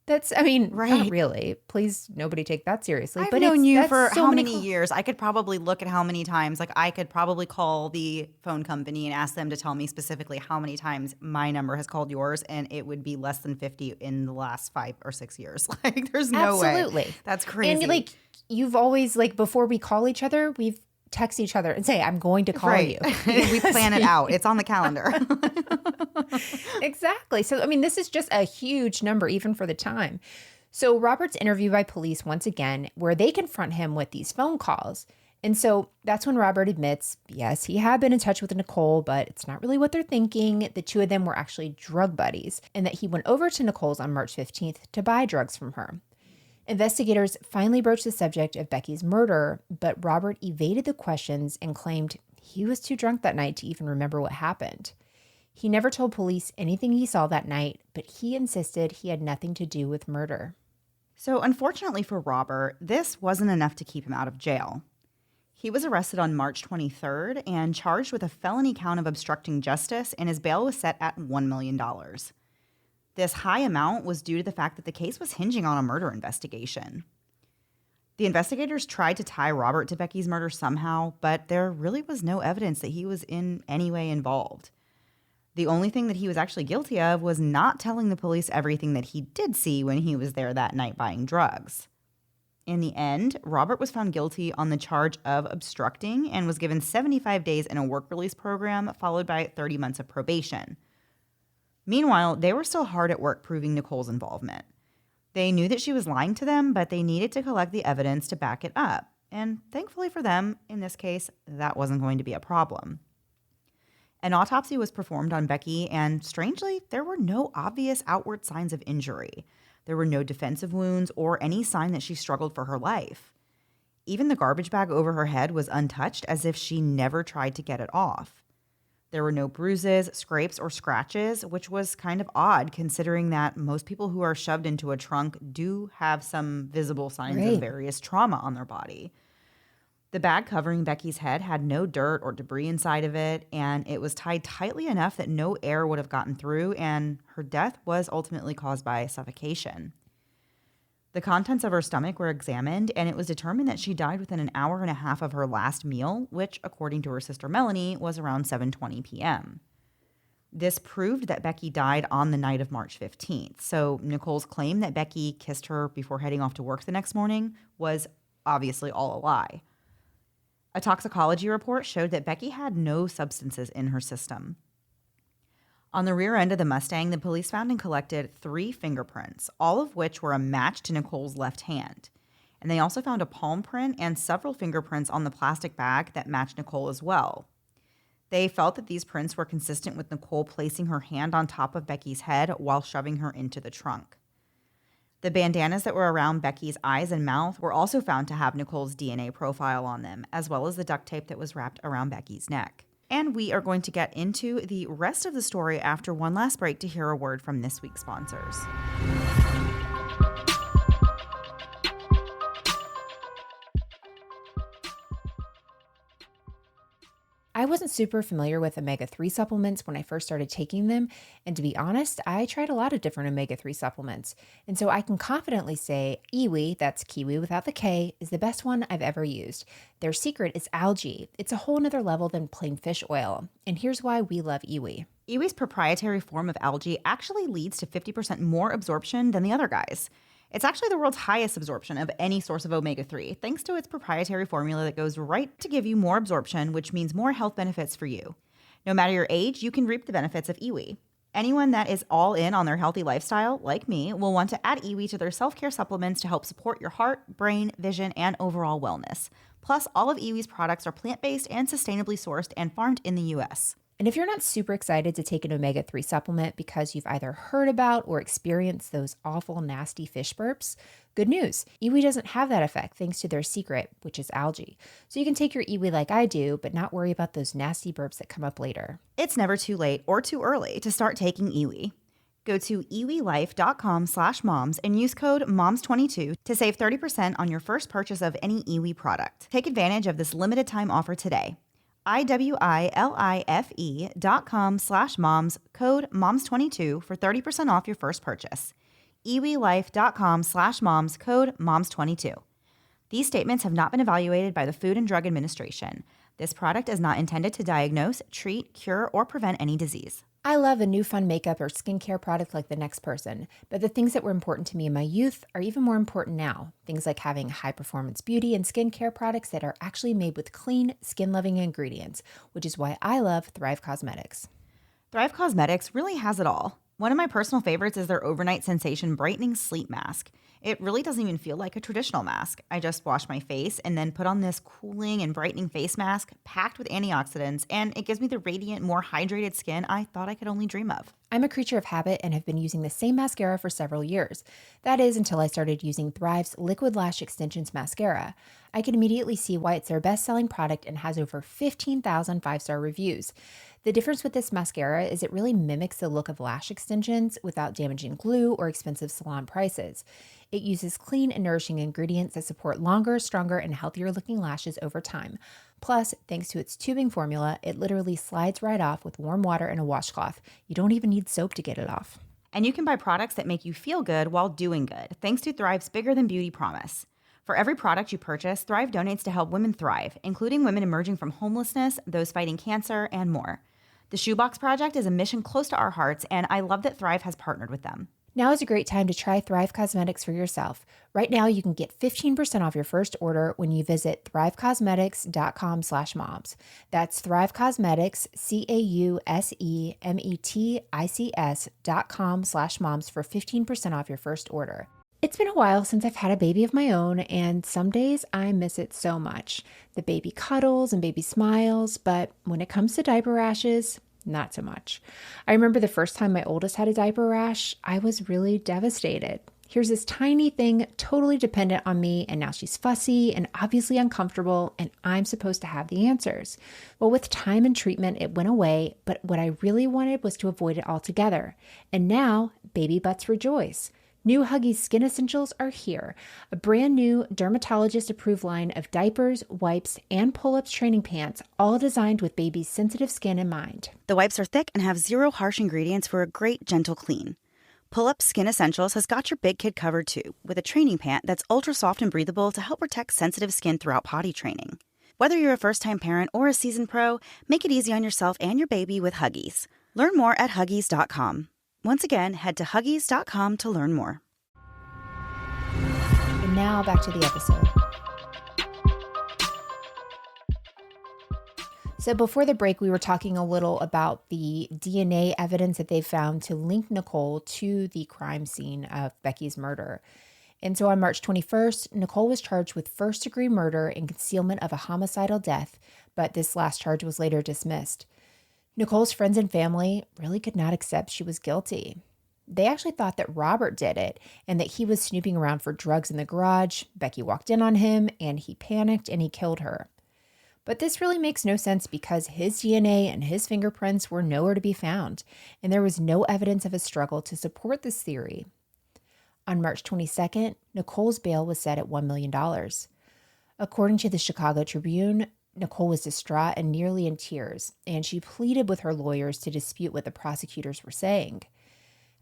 Not Right. really. Please, nobody take that seriously. I've but known you that's for so how many many years? I could probably look at how many times. Like, I could probably call the phone company and ask them to tell me specifically how many times my number has called yours, and it would be less than 50 in the last 5 or 6 years. Like, there's no way. Absolutely. That's crazy. And you've always, before we call each other, we've text each other and say, I'm going to call you. We plan it out. It's on the calendar. Exactly. So, this is just a huge number, even for the time. So Robert's interviewed by police once again, where they confront him with these phone calls. And so that's when Robert admits, yes, he had been in touch with Nicole, but it's not really what they're thinking. The two of them were actually drug buddies, and that he went over to Nicole's on March 15th to buy drugs from her. Investigators finally broached the subject of Becky's murder, but Robert evaded the questions and claimed he was too drunk that night to even remember what happened. He never told police anything he saw that night, but he insisted he had nothing to do with murder. So, unfortunately for Robert, this wasn't enough to keep him out of jail. He was arrested on March 23rd and charged with a felony count of obstructing justice, and his bail was set at $1 million. This high amount was due to the fact that the case was hinging on a murder investigation. The investigators tried to tie Robert to Becky's murder somehow, but there really was no evidence that he was in any way involved. The only thing that he was actually guilty of was not telling the police everything that he did see when he was there that night buying drugs. In the end, Robert was found guilty on the charge of obstructing and was given 75 days in a work release program, followed by 30 months of probation. Meanwhile, they were still hard at work proving Nicole's involvement. They knew that she was lying to them, but they needed to collect the evidence to back it up. And thankfully for them, in this case, that wasn't going to be a problem. An autopsy was performed on Becky, and strangely, there were no obvious outward signs of injury. There were no defensive wounds or any sign that she struggled for her life. Even the garbage bag over her head was untouched, as if she never tried to get it off. There were no bruises, scrapes, or scratches, which was kind of odd considering that most people who are shoved into a trunk do have some visible signs of various trauma on their body. The bag covering Becky's head had no dirt or debris inside of it, and it was tied tightly enough that no air would have gotten through, and her death was ultimately caused by suffocation. The contents of her stomach were examined, and it was determined that she died within an hour and a half of her last meal, which, according to her sister Melanie, was around 7:20 p.m. This proved that Becky died on the night of March 15th, so Nicole's claim that Becky kissed her before heading off to work the next morning was obviously all a lie. A toxicology report showed that Becky had no substances in her system. On the rear end of the Mustang, the police found and collected 3 fingerprints, all of which were a match to Nicole's left hand. And they also found a palm print and several fingerprints on the plastic bag that matched Nicole as well. They felt that these prints were consistent with Nicole placing her hand on top of Becky's head while shoving her into the trunk. The bandanas that were around Becky's eyes and mouth were also found to have Nicole's DNA profile on them, as well as the duct tape that was wrapped around Becky's neck. And we are going to get into the rest of the story after one last break to hear a word from this week's sponsors. I wasn't super familiar with omega-3 supplements when I first started taking them, and to be honest, I tried a lot of different omega-3 supplements, and so I can confidently say Iwi, that's kiwi without the K, is the best one I've ever used. Their secret is algae. It's a whole nother level than plain fish oil, and here's why we love Iwi. Iwi's proprietary form of algae actually leads to 50% more absorption than the other guys. It's actually the world's highest absorption of any source of omega-3, thanks to its proprietary formula that goes right to give you more absorption, which means more health benefits for you. No matter your age, you can reap the benefits of Iwi. Anyone that is all in on their healthy lifestyle, like me, will want to add Iwi to their self-care supplements to help support your heart, brain, vision, and overall wellness. Plus, all of Iwi's products are plant-based and sustainably sourced and farmed in the U.S. And if you're not super excited to take an omega-3 supplement because you've either heard about or experienced those awful, nasty fish burps, good news. Iwi doesn't have that effect thanks to their secret, which is algae. So you can take your Iwi like I do, but not worry about those nasty burps that come up later. It's never too late or too early to start taking Iwi. Go to iwilife.com/moms and use code MOMS22 to save 30% on your first purchase of any Iwi product. Take advantage of this limited time offer today. iwilife.com/moms, code MOMS22 for 30% off your first purchase. iwilife.com/moms, code MOMS22. These statements have not been evaluated by the Food and Drug Administration. This product is not intended to diagnose, treat, cure, or prevent any disease. I love a new fun makeup or skincare product like the next person, but the things that were important to me in my youth are even more important now. Things like having high-performance beauty and skincare products that are actually made with clean, skin-loving ingredients, which is why I love Thrive Causemetics. Thrive Causemetics really has it all. One of my personal favorites is their Overnight Sensation Brightening Sleep Mask. It really doesn't even feel like a traditional mask. I just wash my face and then put on this cooling and brightening face mask packed with antioxidants, and it gives me the radiant, more hydrated skin I thought I could only dream of. I'm a creature of habit and have been using the same mascara for several years. That is until I started using Thrive's Liquid Lash Extensions Mascara. I can immediately see why it's their best-selling product and has over 15,000 five-star reviews. The difference with this mascara is it really mimics the look of lash extensions without damaging glue or expensive salon prices. It uses clean and nourishing ingredients that support longer, stronger, and healthier looking lashes over time. Plus, thanks to its tubing formula, it literally slides right off with warm water and a washcloth. You don't even need soap to get it off. And you can buy products that make you feel good while doing good, thanks to Thrive's Bigger Than Beauty promise. For every product you purchase, Thrive donates to help women thrive, including women emerging from homelessness, those fighting cancer, and more. The Shoebox Project is a mission close to our hearts, and I love that Thrive has partnered with them. Now is a great time to try Thrive Causemetics for yourself. Right now, you can get 15% off your first order when you visit thrivecausemetics.com/moms. That's Thrive Causemetics, CAUSEMETICS.com/moms for 15% off your first order. It's been a while since I've had a baby of my own, and some days I miss it so much. The baby cuddles and baby smiles, but when it comes to diaper rashes, not so much. I remember the first time my oldest had a diaper rash, I was really devastated. Here's this tiny thing totally dependent on me, and now she's fussy and obviously uncomfortable, and I'm supposed to have the answers. Well, with time and treatment, it went away, but what I really wanted was to avoid it altogether. And now, baby butts rejoice. New Huggies Skin Essentials are here, a brand new dermatologist-approved line of diapers, wipes, and pull-ups training pants, all designed with baby's sensitive skin in mind. The wipes are thick and have zero harsh ingredients for a great, gentle clean. Pull-Up Skin Essentials has got your big kid covered too, with a training pant that's ultra soft and breathable to help protect sensitive skin throughout potty training. Whether you're a first-time parent or a seasoned pro, make it easy on yourself and your baby with Huggies. Learn more at Huggies.com. Once again, head to Huggies.com to learn more. And now back to the episode. So before the break, we were talking a little about the DNA evidence that they found to link Nicole to the crime scene of Becky's murder. And so on March 21st, Nicole was charged with first-degree murder and concealment of a homicidal death, but this last charge was later dismissed. Nicole's friends and family really could not accept she was guilty. They actually thought that Robert did it and that he was snooping around for drugs in the garage. Becky walked in on him and he panicked and he killed her. But this really makes no sense because his DNA and his fingerprints were nowhere to be found, and there was no evidence of a struggle to support this theory. On March 22nd, Nicole's bail was set at $1 million. According to the Chicago Tribune, Nicole was distraught and nearly in tears, and she pleaded with her lawyers to dispute what the prosecutors were saying.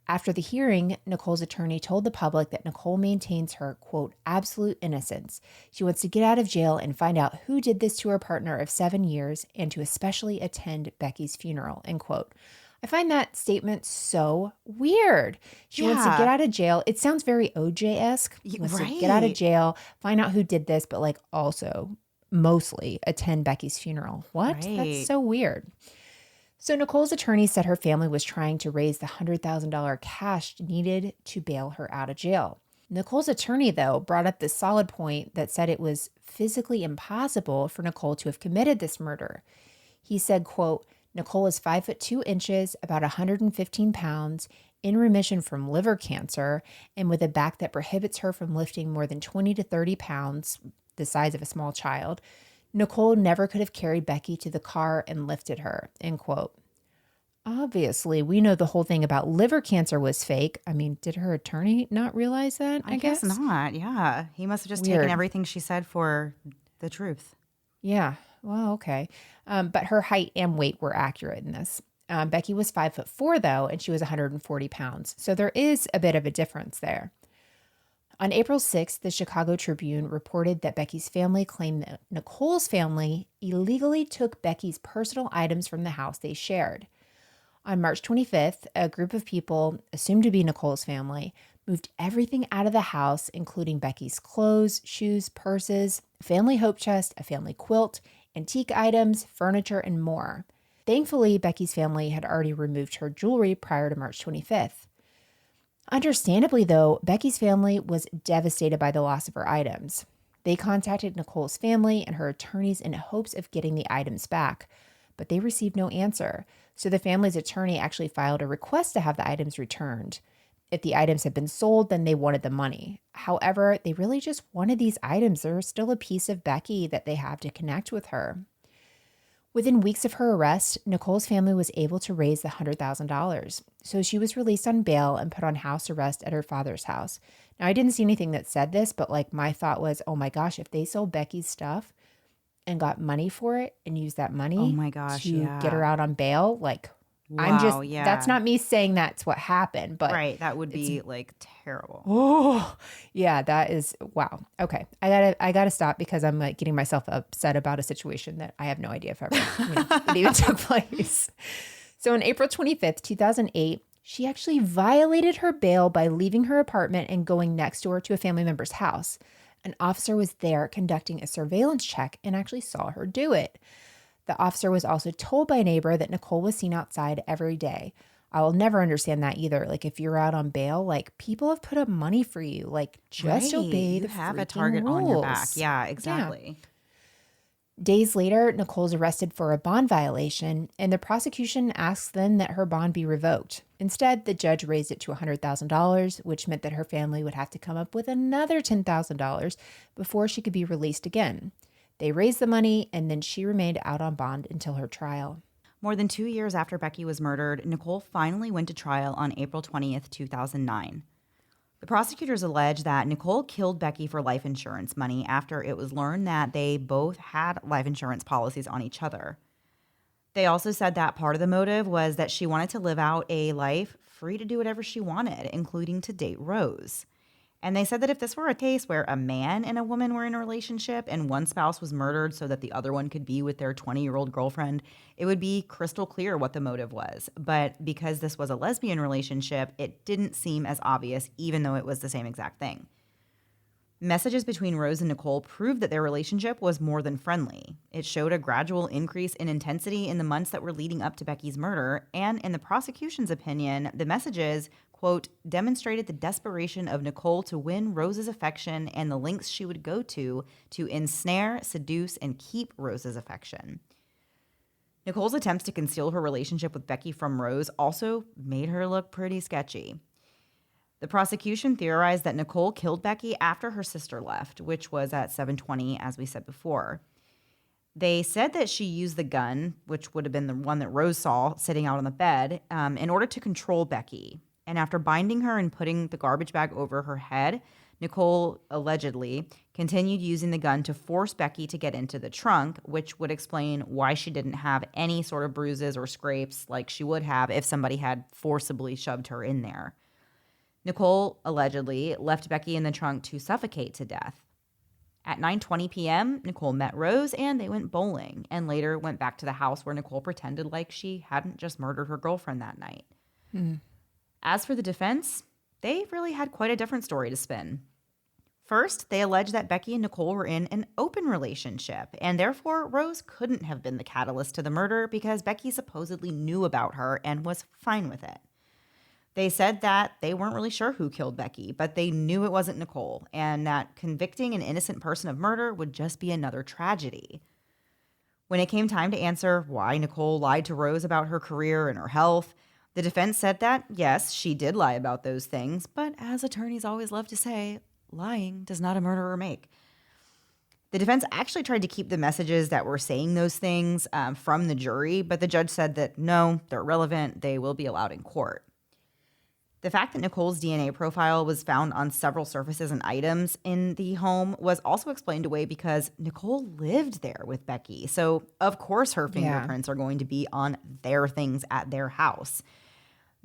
After the hearing, Nicole's attorney told the public that Nicole maintains her, quote, absolute innocence. She wants to get out of jail and find out who did this to her partner of 7 years and to especially attend Becky's funeral, end quote. I find that statement so weird. She wants to get out of jail. It sounds very OJ-esque. She wants to get out of jail, find out who did this, but like also mostly attend Becky's funeral. What? Right. That's so weird. So Nicole's attorney said her family was trying to raise the $100,000 cash needed to bail her out of jail. Nicole's attorney, though, brought up this solid point that said it was physically impossible for Nicole to have committed this murder. He said, quote, Nicole is 5'2", about 115 pounds, in remission from liver cancer, and with a back that prohibits her from lifting more than 20 to 30 pounds, the size of a small child. Nicole never could have carried Becky to the car and lifted her, end quote. Obviously, we know the whole thing about liver cancer was fake. I mean, did her attorney not realize that, I I guess guess? not. Yeah. He must have just taken Weird. everything she said for the truth. Yeah. Well, okay. But her height and weight were accurate in this. Becky was 5'4", though, and she was 140 pounds. So there is a bit of a difference there. On April 6th, the Chicago Tribune reported that Becky's family claimed that Nicole's family illegally took Becky's personal items from the house they shared. On March 25th, a group of people, assumed to be Nicole's family, moved everything out of the house, including Becky's clothes, shoes, purses, a family hope chest, a family quilt, antique items, furniture, and more. Thankfully, Becky's family had already removed her jewelry prior to March 25th. Understandably, though, Becky's family was devastated by the loss of her items. They contacted Nicole's family and her attorneys in hopes of getting the items back, but they received no answer. So the family's attorney actually filed a request to have the items returned. If the items had been sold, then they wanted the money. However, they really just wanted these items. They're still a piece of Becky that they have to connect with her. Within weeks of her arrest, Nicole's family was able to raise the $100,000. So she was released on bail and put on house arrest at her father's house. Now, I didn't see anything that said this, but like my thought was, oh my gosh, if they sold Becky's stuff and got money for it and used that Oh money my gosh. to get her Yeah. out on bail, like Wow. that's Yeah. not me saying that's what happened, but Right. That would it's be like terrible. oh, yeah, that is wow. Okay. I gotta stop because I'm like getting myself upset about a situation that I have no idea if ever it even took place. So on April 25th, 2008, she actually violated her bail by leaving her apartment and going next door to a family member's house. An officer was there conducting a surveillance check and actually saw her do it. The officer was also told by a neighbor that Nicole was seen outside every day. I will never understand that either. Like if you're out on bail, like people have put up money for you. Like just Right. obey You the have a freaking target on your back. rules. Yeah, Yeah. exactly. Days later, Nicole's arrested for a bond violation, and the prosecution asks then that her bond be revoked. Instead, the judge raised it to $100,000, which meant that her family would have to come up with another $10,000 before she could be released again. They raised the money, and then she remained out on bond until her trial. More than 2 years after Becky was murdered, Nicole finally went to trial on April 20th, 2009. The prosecutors allege that Nicole killed Becky for life insurance money after it was learned that they both had life insurance policies on each other. They also said that part of the motive was that she wanted to live out a life free to do whatever she wanted, including to date Rose. And they said that if this were a case where a man and a woman were in a relationship and one spouse was murdered so that the other one could be with their 20-year-old girlfriend, it would be crystal clear what the motive was. But because this was a lesbian relationship, it didn't seem as obvious, even though it was the same exact thing. Messages between Rose and Nicole proved that their relationship was more than friendly. It showed a gradual increase in intensity in the months that were leading up to Becky's murder, and in the prosecution's opinion, the messages, quote, demonstrated the desperation of Nicole to win Rose's affection and the lengths she would go to ensnare, seduce, and keep Rose's affection. Nicole's attempts to conceal her relationship with Becky from Rose also made her look pretty sketchy. The prosecution theorized that Nicole killed Becky after her sister left, which was at 7:20, as we said before. They said that she used the gun, which would have been the one that Rose saw sitting out on the bed, in order to control Becky. And after binding her and putting the garbage bag over her head, Nicole allegedly continued using the gun to force Becky to get into the trunk, which would explain why she didn't have any sort of bruises or scrapes like she would have if somebody had forcibly shoved her in there. Nicole allegedly left Becky in the trunk to suffocate to death. At 9:20 p.m., Nicole met Rose and they went bowling and later went back to the house where Nicole pretended like she hadn't just murdered her girlfriend that night. As for the defense, they really had quite a different story to spin. First, they alleged that Becky and Nicole were in an open relationship, and therefore Rose couldn't have been the catalyst to the murder because Becky supposedly knew about her and was fine with it. They said that they weren't really sure who killed Becky, but they knew it wasn't Nicole, and that convicting an innocent person of murder would just be another tragedy. When it came time to answer why Nicole lied to Rose about her career and her health, the defense said that, yes, she did lie about those things, but as attorneys always love to say, lying does not a murderer make. The defense actually tried to keep the messages that were saying those things from the jury, but the judge said that no, they're irrelevant. They will be allowed in court. The fact that Nicole's DNA profile was found on several surfaces and items in the home was also explained away because Nicole lived there with Becky. So, of course, her fingerprints are going to be on their things at their house.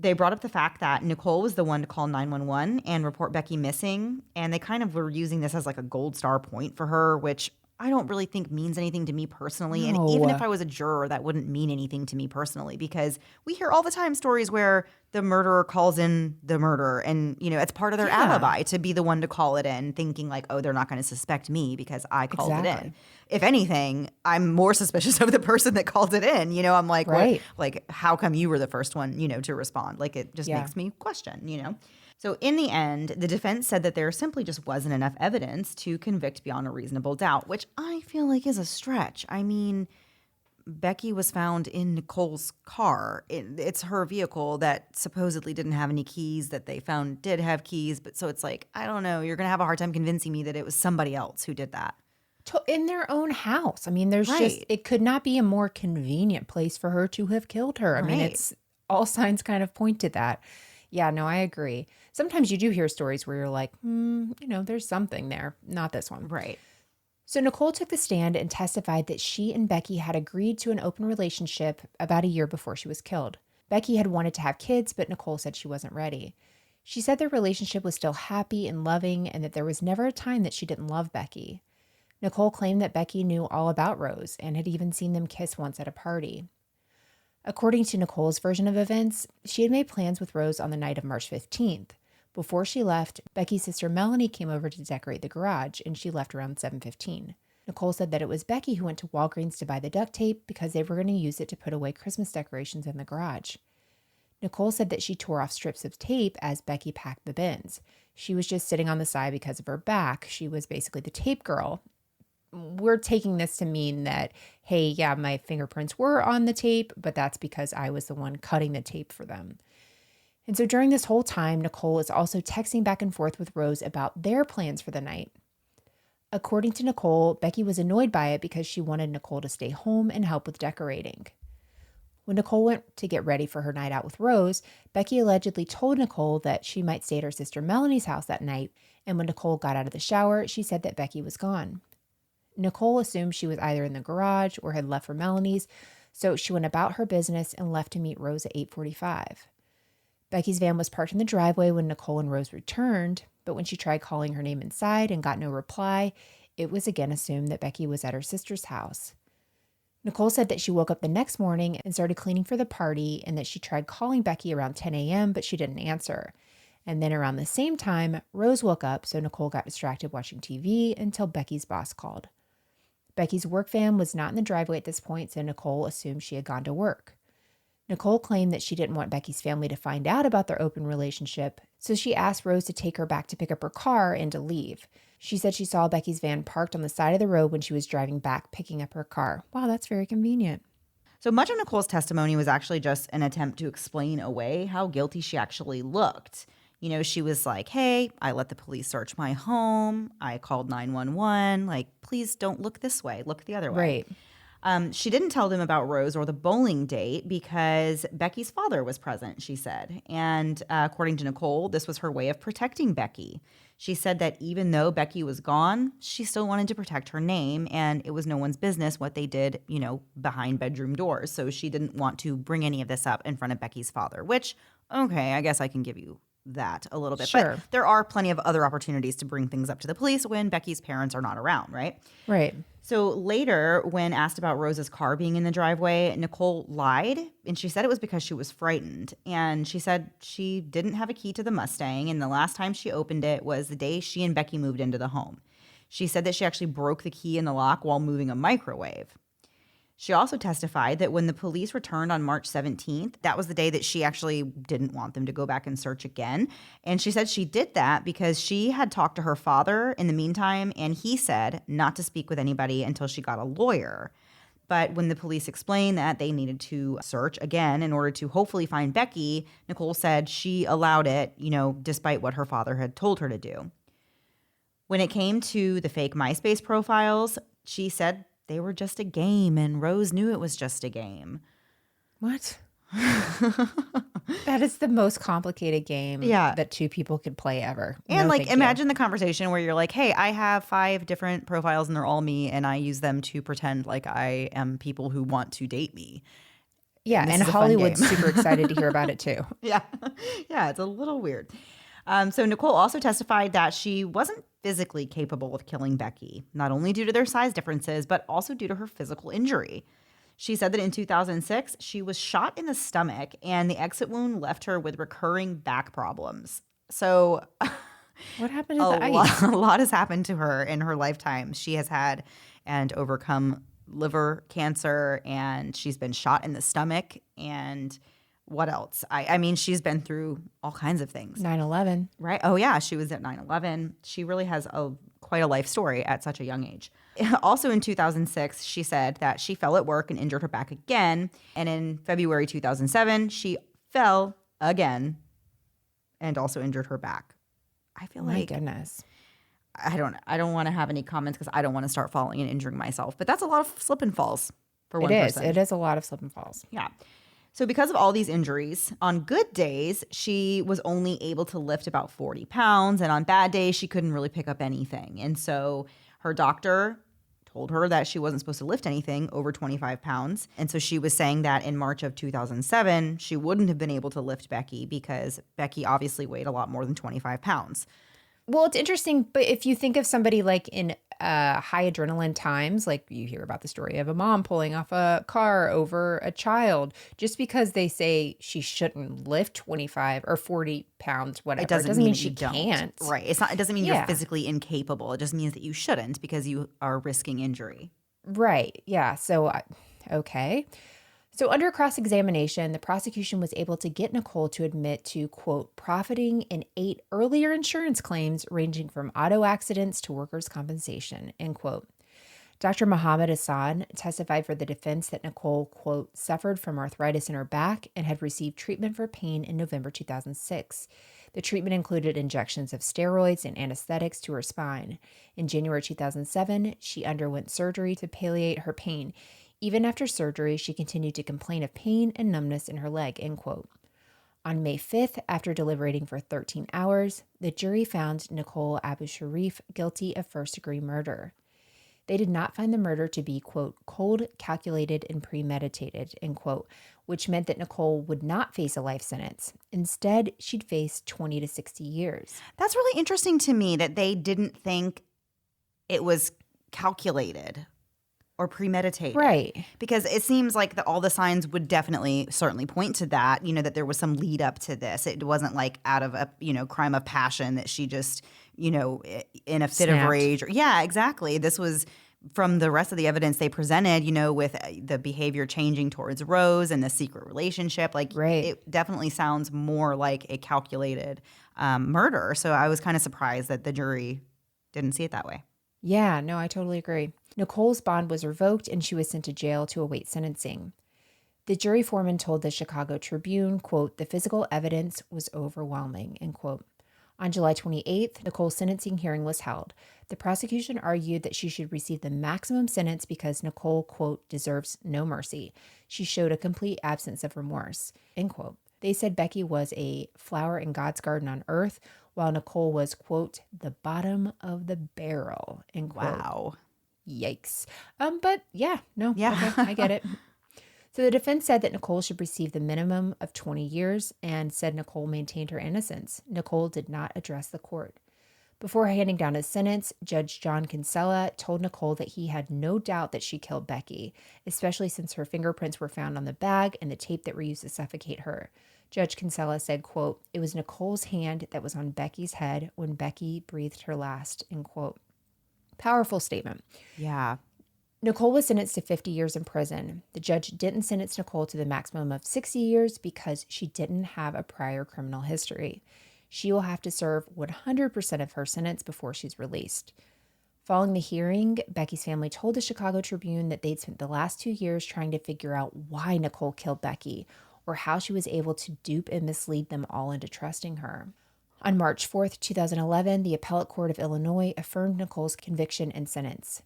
They brought up the fact that Nicole was the one to call 911 and report Becky missing, and they kind of were using this as like a gold star point for her, which I don't really think means anything to me personally. No. And even if I was a juror, that wouldn't mean anything to me personally, because we hear all the time stories where the murderer calls in the murderer and, you know, it's part of their alibi to be the one to call it in, thinking like, oh, they're not going to suspect me because I called it in. If anything, I'm more suspicious of the person that called it in. You know, I'm like, what, like, how come you were the first one, you know, to respond? Like, it just makes me question, you know. So in the end, the defense said that there simply just wasn't enough evidence to convict beyond a reasonable doubt, which I feel like is a stretch. I mean, Becky was found in Nicole's car. It's her vehicle that supposedly didn't have any keys, that they found did have keys. But so it's like, I don't know, you're going to have a hard time convincing me that it was somebody else who did that. In their own house. I mean, there's just, it could not be a more convenient place for her to have killed her. I mean, it's all signs kind of point to that. Yeah, no, I agree. Sometimes you do hear stories where you're like, you know, there's something there. Not this one. Right. So Nicole took the stand and testified that she and Becky had agreed to an open relationship about a year before she was killed. Becky had wanted to have kids, but Nicole said she wasn't ready. She said their relationship was still happy and loving and that there was never a time that she didn't love Becky. Nicole claimed that Becky knew all about Rose and had even seen them kiss once at a party. According to Nicole's version of events, she had made plans with Rose on the night of March 15th. Before she left, Becky's sister Melanie came over to decorate the garage, and she left around 7:15. Nicole said that it was Becky who went to Walgreens to buy the duct tape because they were going to use it to put away Christmas decorations in the garage. Nicole said that she tore off strips of tape as Becky packed the bins. She was just sitting on the side because of her back. She was basically the tape girl. We're taking this to mean that, hey, yeah, my fingerprints were on the tape, but that's because I was the one cutting the tape for them. And so during this whole time, Nicole is also texting back and forth with Rose about their plans for the night. According to Nicole, Becky was annoyed by it because she wanted Nicole to stay home and help with decorating. When Nicole went to get ready for her night out with Rose, Becky allegedly told Nicole that she might stay at her sister Melanie's house that night, and when Nicole got out of the shower, she said that Becky was gone. Nicole assumed she was either in the garage or had left for Melanie's, so she went about her business and left to meet Rose at 8:45. Becky's van was parked in the driveway when Nicole and Rose returned, but when she tried calling her name inside and got no reply, it was again assumed that Becky was at her sister's house. Nicole said that she woke up the next morning and started cleaning for the party and that she tried calling Becky around 10 a.m., but she didn't answer. And then around the same time, Rose woke up, so Nicole got distracted watching TV until Becky's boss called. Becky's work van was not in the driveway at this point, so Nicole assumed she had gone to work. Nicole claimed that she didn't want Becky's family to find out about their open relationship, so she asked Rose to take her back to pick up her car and to leave. She said she saw Becky's van parked on the side of the road when she was driving back picking up her car. Wow, that's very convenient. So much of Nicole's testimony was actually just an attempt to explain away how guilty she actually looked. You know, she was like, hey, I let the police search my home. I called 911. Like, please don't look this way. Look the other way. Right. She didn't tell them about Rose or the bowling date because Becky's father was present, she said. And according to Nicole, this was her way of protecting Becky. She said that even though Becky was gone, she still wanted to protect her name, and it was no one's business what they did, you know, behind bedroom doors. So she didn't want to bring any of this up in front of Becky's father, which, okay, I guess I can give you that a little bit. Sure. But there are plenty of other opportunities to bring things up to the police when Becky's parents are not around, right? Right. So later, when asked about Rose's car being in the driveway, Nicole lied, and she said it was because she was frightened. And she said she didn't have a key to the Mustang, and the last time she opened it was the day she and Becky moved into the home. She said that she actually broke the key in the lock while moving a microwave. She also testified that when the police returned on March 17th, that was the day that she actually didn't want them to go back and search again. And she said she did that because she had talked to her father in the meantime, and he said not to speak with anybody until she got a lawyer. But when the police explained that they needed to search again in order to hopefully find Becky, Nicole said she allowed it, you know, despite what her father had told her to do. When it came to the fake MySpace profiles, she said they were just a game, and Rose knew it was just a game. What? That is the most complicated game Yeah. that two people could play ever. And No, like, thank you. imagine the conversation where you're like, hey, I have 5 different profiles and they're all me, and I use them to pretend like I am people who want to date me. Yeah, this and is a fun Hollywood's game. super excited to hear about it too. Yeah. Yeah, it's a little weird. So Nicole also testified that she wasn't physically capable of killing Becky, not only due to their size differences, but also due to her physical injury. She said that in 2006, she was shot in the stomach and the exit wound left her with recurring back problems. So What happened to the ice? a lot has happened to her in her lifetime. She has had and overcome liver cancer, and she's been shot in the stomach. And what else? I mean, she's been through all kinds of things. 9/11. Right? Oh, yeah. She was at 9/11. She really has quite a life story at such a young age. Also in 2006, she said that she fell at work and injured her back again. And in February 2007, she fell again and also injured her back. I feel My like goodness. I don't want to have any comments because I don't want to start falling and injuring myself. But that's a lot of slip and falls for one person. It is a lot of slip and falls. Yeah. So because of all these injuries, on good days, she was only able to lift about 40 pounds. And on bad days, she couldn't really pick up anything. And so her doctor told her that she wasn't supposed to lift anything over 25 pounds. And so she was saying that in March of 2007, she wouldn't have been able to lift Becky because Becky obviously weighed a lot more than 25 pounds. Well, it's interesting, but if you think of somebody like in high adrenaline times, like you hear about the story of a mom pulling off a car over a child, just because they say she shouldn't lift 25 or 40 pounds, whatever, It doesn't mean mean that she you don't. can't. Right. It doesn't mean you're Yeah. physically incapable. It just means that you shouldn't because you are risking injury. Right. Yeah. So, okay. So under cross-examination, the prosecution was able to get Nicole to admit to, quote, profiting in 8 earlier insurance claims ranging from auto accidents to workers' compensation, end quote. Dr. Mohammed Hassan testified for the defense that Nicole, quote, suffered from arthritis in her back and had received treatment for pain in November 2006. The treatment included injections of steroids and anesthetics to her spine. In January 2007, she underwent surgery to palliate her pain. Even after surgery, she continued to complain of pain and numbness in her leg, end quote. On May 5th, after deliberating for 13 hours, the jury found Nicole Abu Sharif guilty of first-degree murder. They did not find the murder to be, quote, cold, calculated, and premeditated, end quote, which meant that Nicole would not face a life sentence. Instead, she'd face 20 to 60 years. That's really interesting to me that they didn't think it was calculated or premeditated. Right. Because it seems like all the signs would certainly point to that, that there was some lead up to this. It wasn't like out of a, crime of passion that she just, in a fit of Snapped. rage. Yeah, exactly. This was from the rest of the evidence they presented, with the behavior changing towards Rose and the secret relationship. Like, Right. It definitely sounds more like a calculated murder. So I was kind of surprised that the jury didn't see it that way. Yeah, no, I totally agree. Nicole's bond was revoked and she was sent to jail to await sentencing. The jury foreman told the Chicago Tribune, quote, the physical evidence was overwhelming, end quote. On July 28th, Nicole's sentencing hearing was held. The prosecution argued that she should receive the maximum sentence because Nicole, quote, deserves no mercy. She showed a complete absence of remorse, end quote. They said Becky was a flower in God's garden on earth, while Nicole was, quote, the bottom of the barrel, end quote. Wow. Yikes. But yeah, no, Yeah. okay, I get it. So the defense said that Nicole should receive the minimum of 20 years and said Nicole maintained her innocence. Nicole did not address the court. Before handing down his sentence, Judge John Kinsella told Nicole that he had no doubt that she killed Becky, especially since her fingerprints were found on the bag and the tape that were used to suffocate her. Judge Kinsella said, quote, it was Nicole's hand that was on Becky's head when Becky breathed her last, end quote. Powerful statement. Yeah. Nicole was sentenced to 50 years in prison. The judge didn't sentence Nicole to the maximum of 60 years because she didn't have a prior criminal history. She will have to serve 100% of her sentence before she's released. Following the hearing, Becky's family told the Chicago Tribune that they'd spent the last 2 years trying to figure out why Nicole killed Becky or how she was able to dupe and mislead them all into trusting her. On March 4th, 2011, the Appellate Court of Illinois affirmed Nicole's conviction and sentence.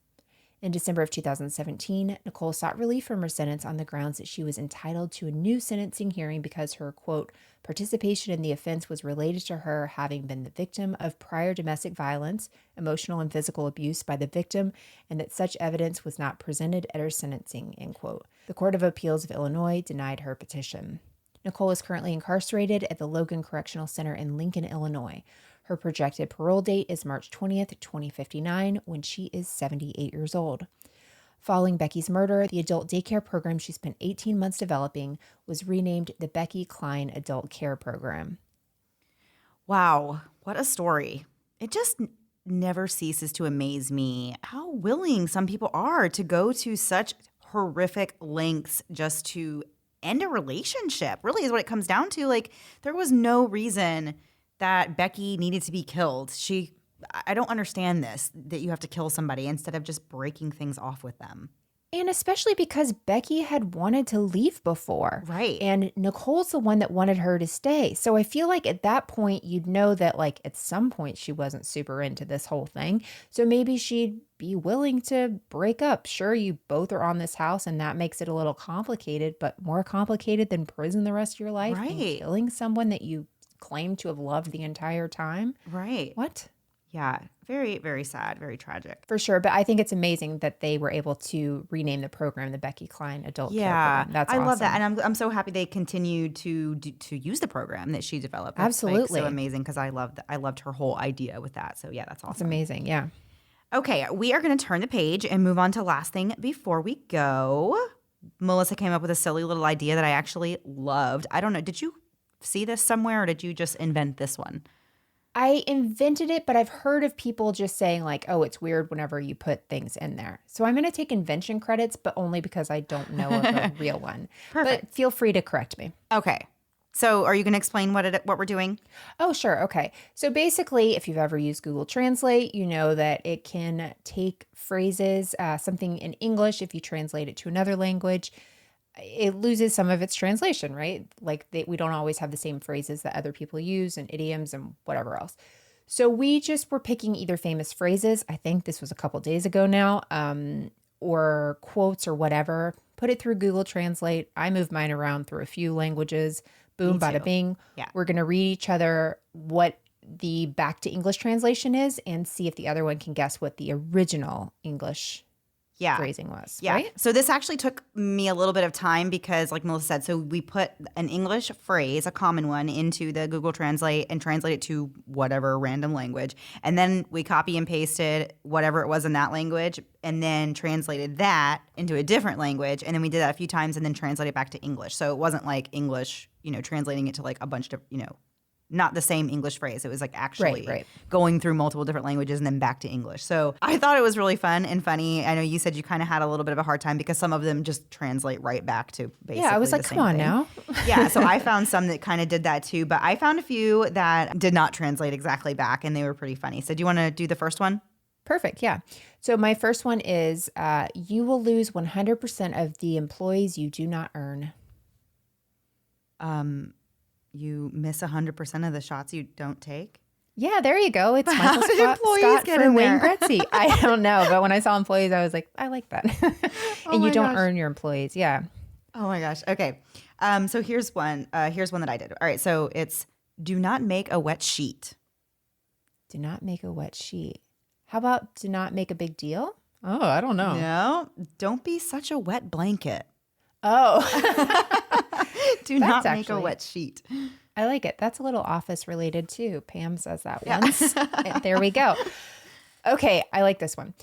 In December of 2017, Nicole sought relief from her sentence on the grounds that she was entitled to a new sentencing hearing because her, quote, participation in the offense was related to her having been the victim of prior domestic violence, emotional and physical abuse by the victim, and that such evidence was not presented at her sentencing, end quote. The Court of Appeals of Illinois denied her petition. Nicole is currently incarcerated at the Logan Correctional Center in Lincoln, Illinois. Her projected parole date is March 20th, 2059, when she is 78 years old. Following Becky's murder, the adult daycare program she spent 18 months developing was renamed the Becky Klein Adult Care Program. Wow, what a story. It just never ceases to amaze me how willing some people are to go to such horrific lengths just to end a relationship. Really is what it comes down to. Like, there was no reason that Becky needed to be killed. I don't understand this, that you have to kill somebody instead of just breaking things off with them. And especially because Becky had wanted to leave before. Right. And Nicole's the one that wanted her to stay. So I feel like at that point, you'd know that like at some point she wasn't super into this whole thing. So maybe she'd be willing to break up. Sure, you both are on this house and that makes it a little complicated, but more complicated than prison the rest of your life. Right. And killing someone that you claim to have loved the entire time. Right. What? Yeah. Very, very sad. Very tragic. For sure. But I think it's amazing that they were able to rename the program the Becky Klein Adult Care Program. That's awesome. I love that. And I'm so happy they continued to use the program that she developed. That's Absolutely. so amazing because I loved her whole idea with that. So yeah, that's awesome. It's amazing. Yeah. Okay. We are going to turn the page and move on to last thing before we go. Melissa came up with a silly little idea that I actually loved. I don't know. Did you see this somewhere or did you just invent this one? I invented it, but I've heard of people just saying like, oh, it's weird whenever you put things in there. So I'm going to take invention credits, but only because I don't know of a real one. Perfect. But feel free to correct me. Okay. So are you going to explain what we're doing? Oh, sure. Okay. So basically, if you've ever used Google Translate, you know that it can take phrases, something in English, if you translate it to another language, it loses some of its translation, right? Like we don't always have the same phrases that other people use and idioms and whatever else. So we just were picking either famous phrases. I think this was a couple days ago now, or quotes or whatever. Put it through Google Translate. I moved mine around through a few languages. Boom, bada bing. Yeah. We're going to read each other what the back to English translation is and see if the other one can guess what the original English phrasing was. Yeah. Right? So this actually took me a little bit of time because, like Melissa said, so we put an English phrase, a common one, into the Google Translate and translate it to whatever random language. And then we copy and pasted whatever it was in that language and then translated that into a different language. And then we did that a few times and then translated back to English. So it wasn't like English, translating it to like a bunch of, not the same English phrase. It was like actually going through multiple different languages and then back to English. So I thought it was really fun and funny. I know you said you kind of had a little bit of a hard time because some of them just translate right back to basically I was like, the come same on thing. now. Yeah, so I found some that kind of did that too, but I found a few that did not translate exactly back and they were pretty funny. So do you want to do the first one? Perfect. Yeah. So my first one is you will lose 100% of the employees you do not earn. You miss 100% of the shots you don't take? Yeah, there you go. It's How Michael did employees Scott get for in Wayne there? Gretzky. I don't know, but when I saw employees, I was like, I like that. And my you don't gosh. earn your employees. Yeah. Oh my gosh. Okay. So here's one. Here's one that I did. All right. So it's do not make a wet sheet. Do not make a wet sheet. How about do not make a big deal? Oh, I don't know. No. Don't be such a wet blanket. Oh, Do not make a actually- wet sheet. I like it. That's a little office related too. Pam says that once. There we go. Okay. I like this one.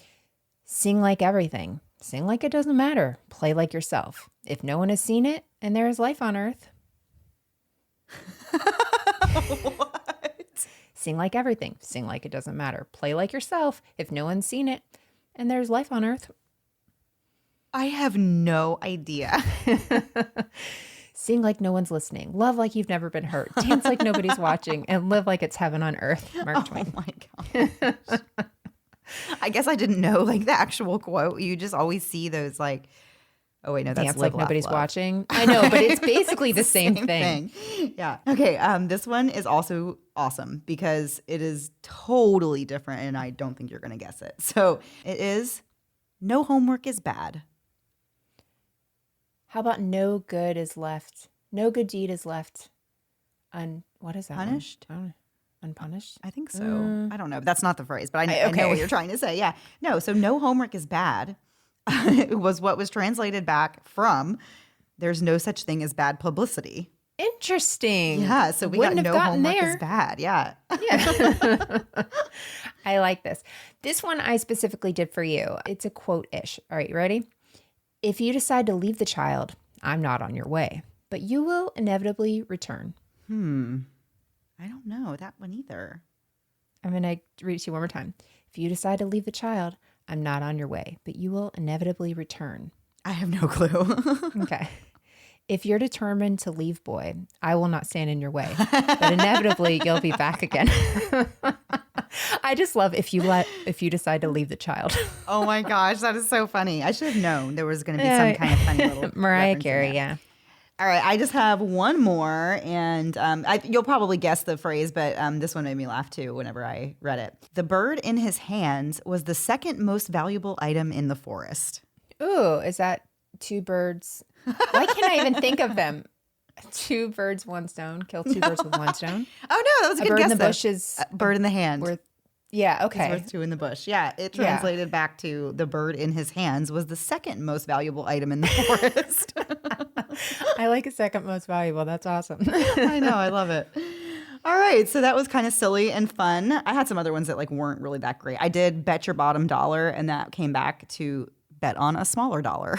Sing like everything. Sing like it doesn't matter. Play like yourself. If no one has seen it and there is life on earth. What? Sing like everything. Sing like it doesn't matter. Play like yourself. If no one's seen it and there's life on earth. I have no idea. Sing like no one's listening. Love like you've never been hurt. Dance like nobody's watching. And live like it's heaven on earth. Mark Twain. Oh my gosh. I guess I didn't know like the actual quote. You just always see those like Oh, wait, no, that's Dance Live, like Laugh, nobody's Love. watching. I know, but it's basically the same thing. Yeah. Okay. This one is also awesome because it is totally different, and I don't think you're going to guess it. So it is no homework is bad. How about no good is left? No good deed is left. What is that? Punished? Unpunished? I think so. I don't know. That's not the phrase, but I know okay. what you're trying to say. Yeah. No. So no homework is bad. It was what was translated back from there's no such thing as bad publicity. Interesting. Yeah. So we Wouldn't got have no gotten homework there. is bad. Yeah. Yeah. I like this. This one I specifically did for you. It's a quote-ish. All right, you ready? If you decide to leave the child, I'm not on your way, but you will inevitably return. I don't know that one either. I'm going to read it to you one more time. If you decide to leave the child, I'm not on your way, but you will inevitably return. I have no clue. Okay. If you're determined to leave, boy, I will not stand in your way, but inevitably you'll be back again. I just love if you decide to leave the child. Oh my gosh, that is so funny. I should have known there was going to be some kind of funny little Mariah reference in Carey, there. yeah. All right, I just have one more, and you'll probably guess the phrase, but this one made me laugh too whenever I read it. The bird in his hands was the second most valuable item in the forest. Ooh, is that two birds? Why can't I even think of them? Two birds, one stone. Kill two birds with one stone. Oh no, that was a good bird guess. in the though. bush is bird in the hand. yeah, It's okay. worth two in the bush. Yeah, it translated back to the bird in his hands was the second most valuable item in the forest. I like a second most valuable. That's awesome. I know, I love it. All right, so that was kind of silly and fun. I had some other ones that weren't really that great. I did bet your bottom dollar, and that came back to bet on a smaller dollar.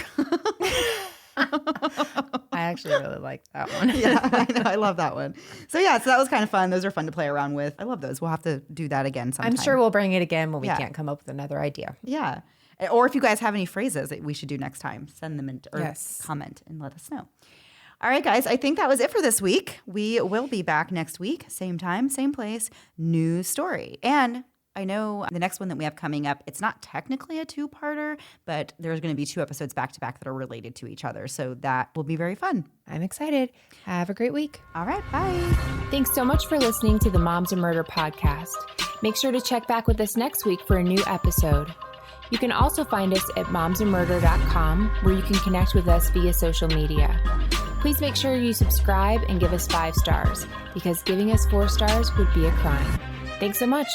I actually really like that one. Yeah, I know, I love that one. So that was kind of fun. Those are fun to play around with. I love those. We'll have to do that again sometime. I'm sure we'll bring it again when we Yeah. can't come up with another idea. Yeah. Or if you guys have any phrases that we should do next time, send them in or Yes. comment and let us know. All right, guys, I think that was it for this week. We will be back next week, same time, same place, new story. And I know the next one that we have coming up, it's not technically a two-parter, but there's going to be 2 episodes back-to-back that are related to each other. So that will be very fun. I'm excited. Have a great week. All right, bye. Thanks so much for listening to the Moms and Murder podcast. Make sure to check back with us next week for a new episode. You can also find us at momsandmurder.com, where you can connect with us via social media. Please make sure you subscribe and give us 5 stars, because giving us 4 stars would be a crime. Thanks so much.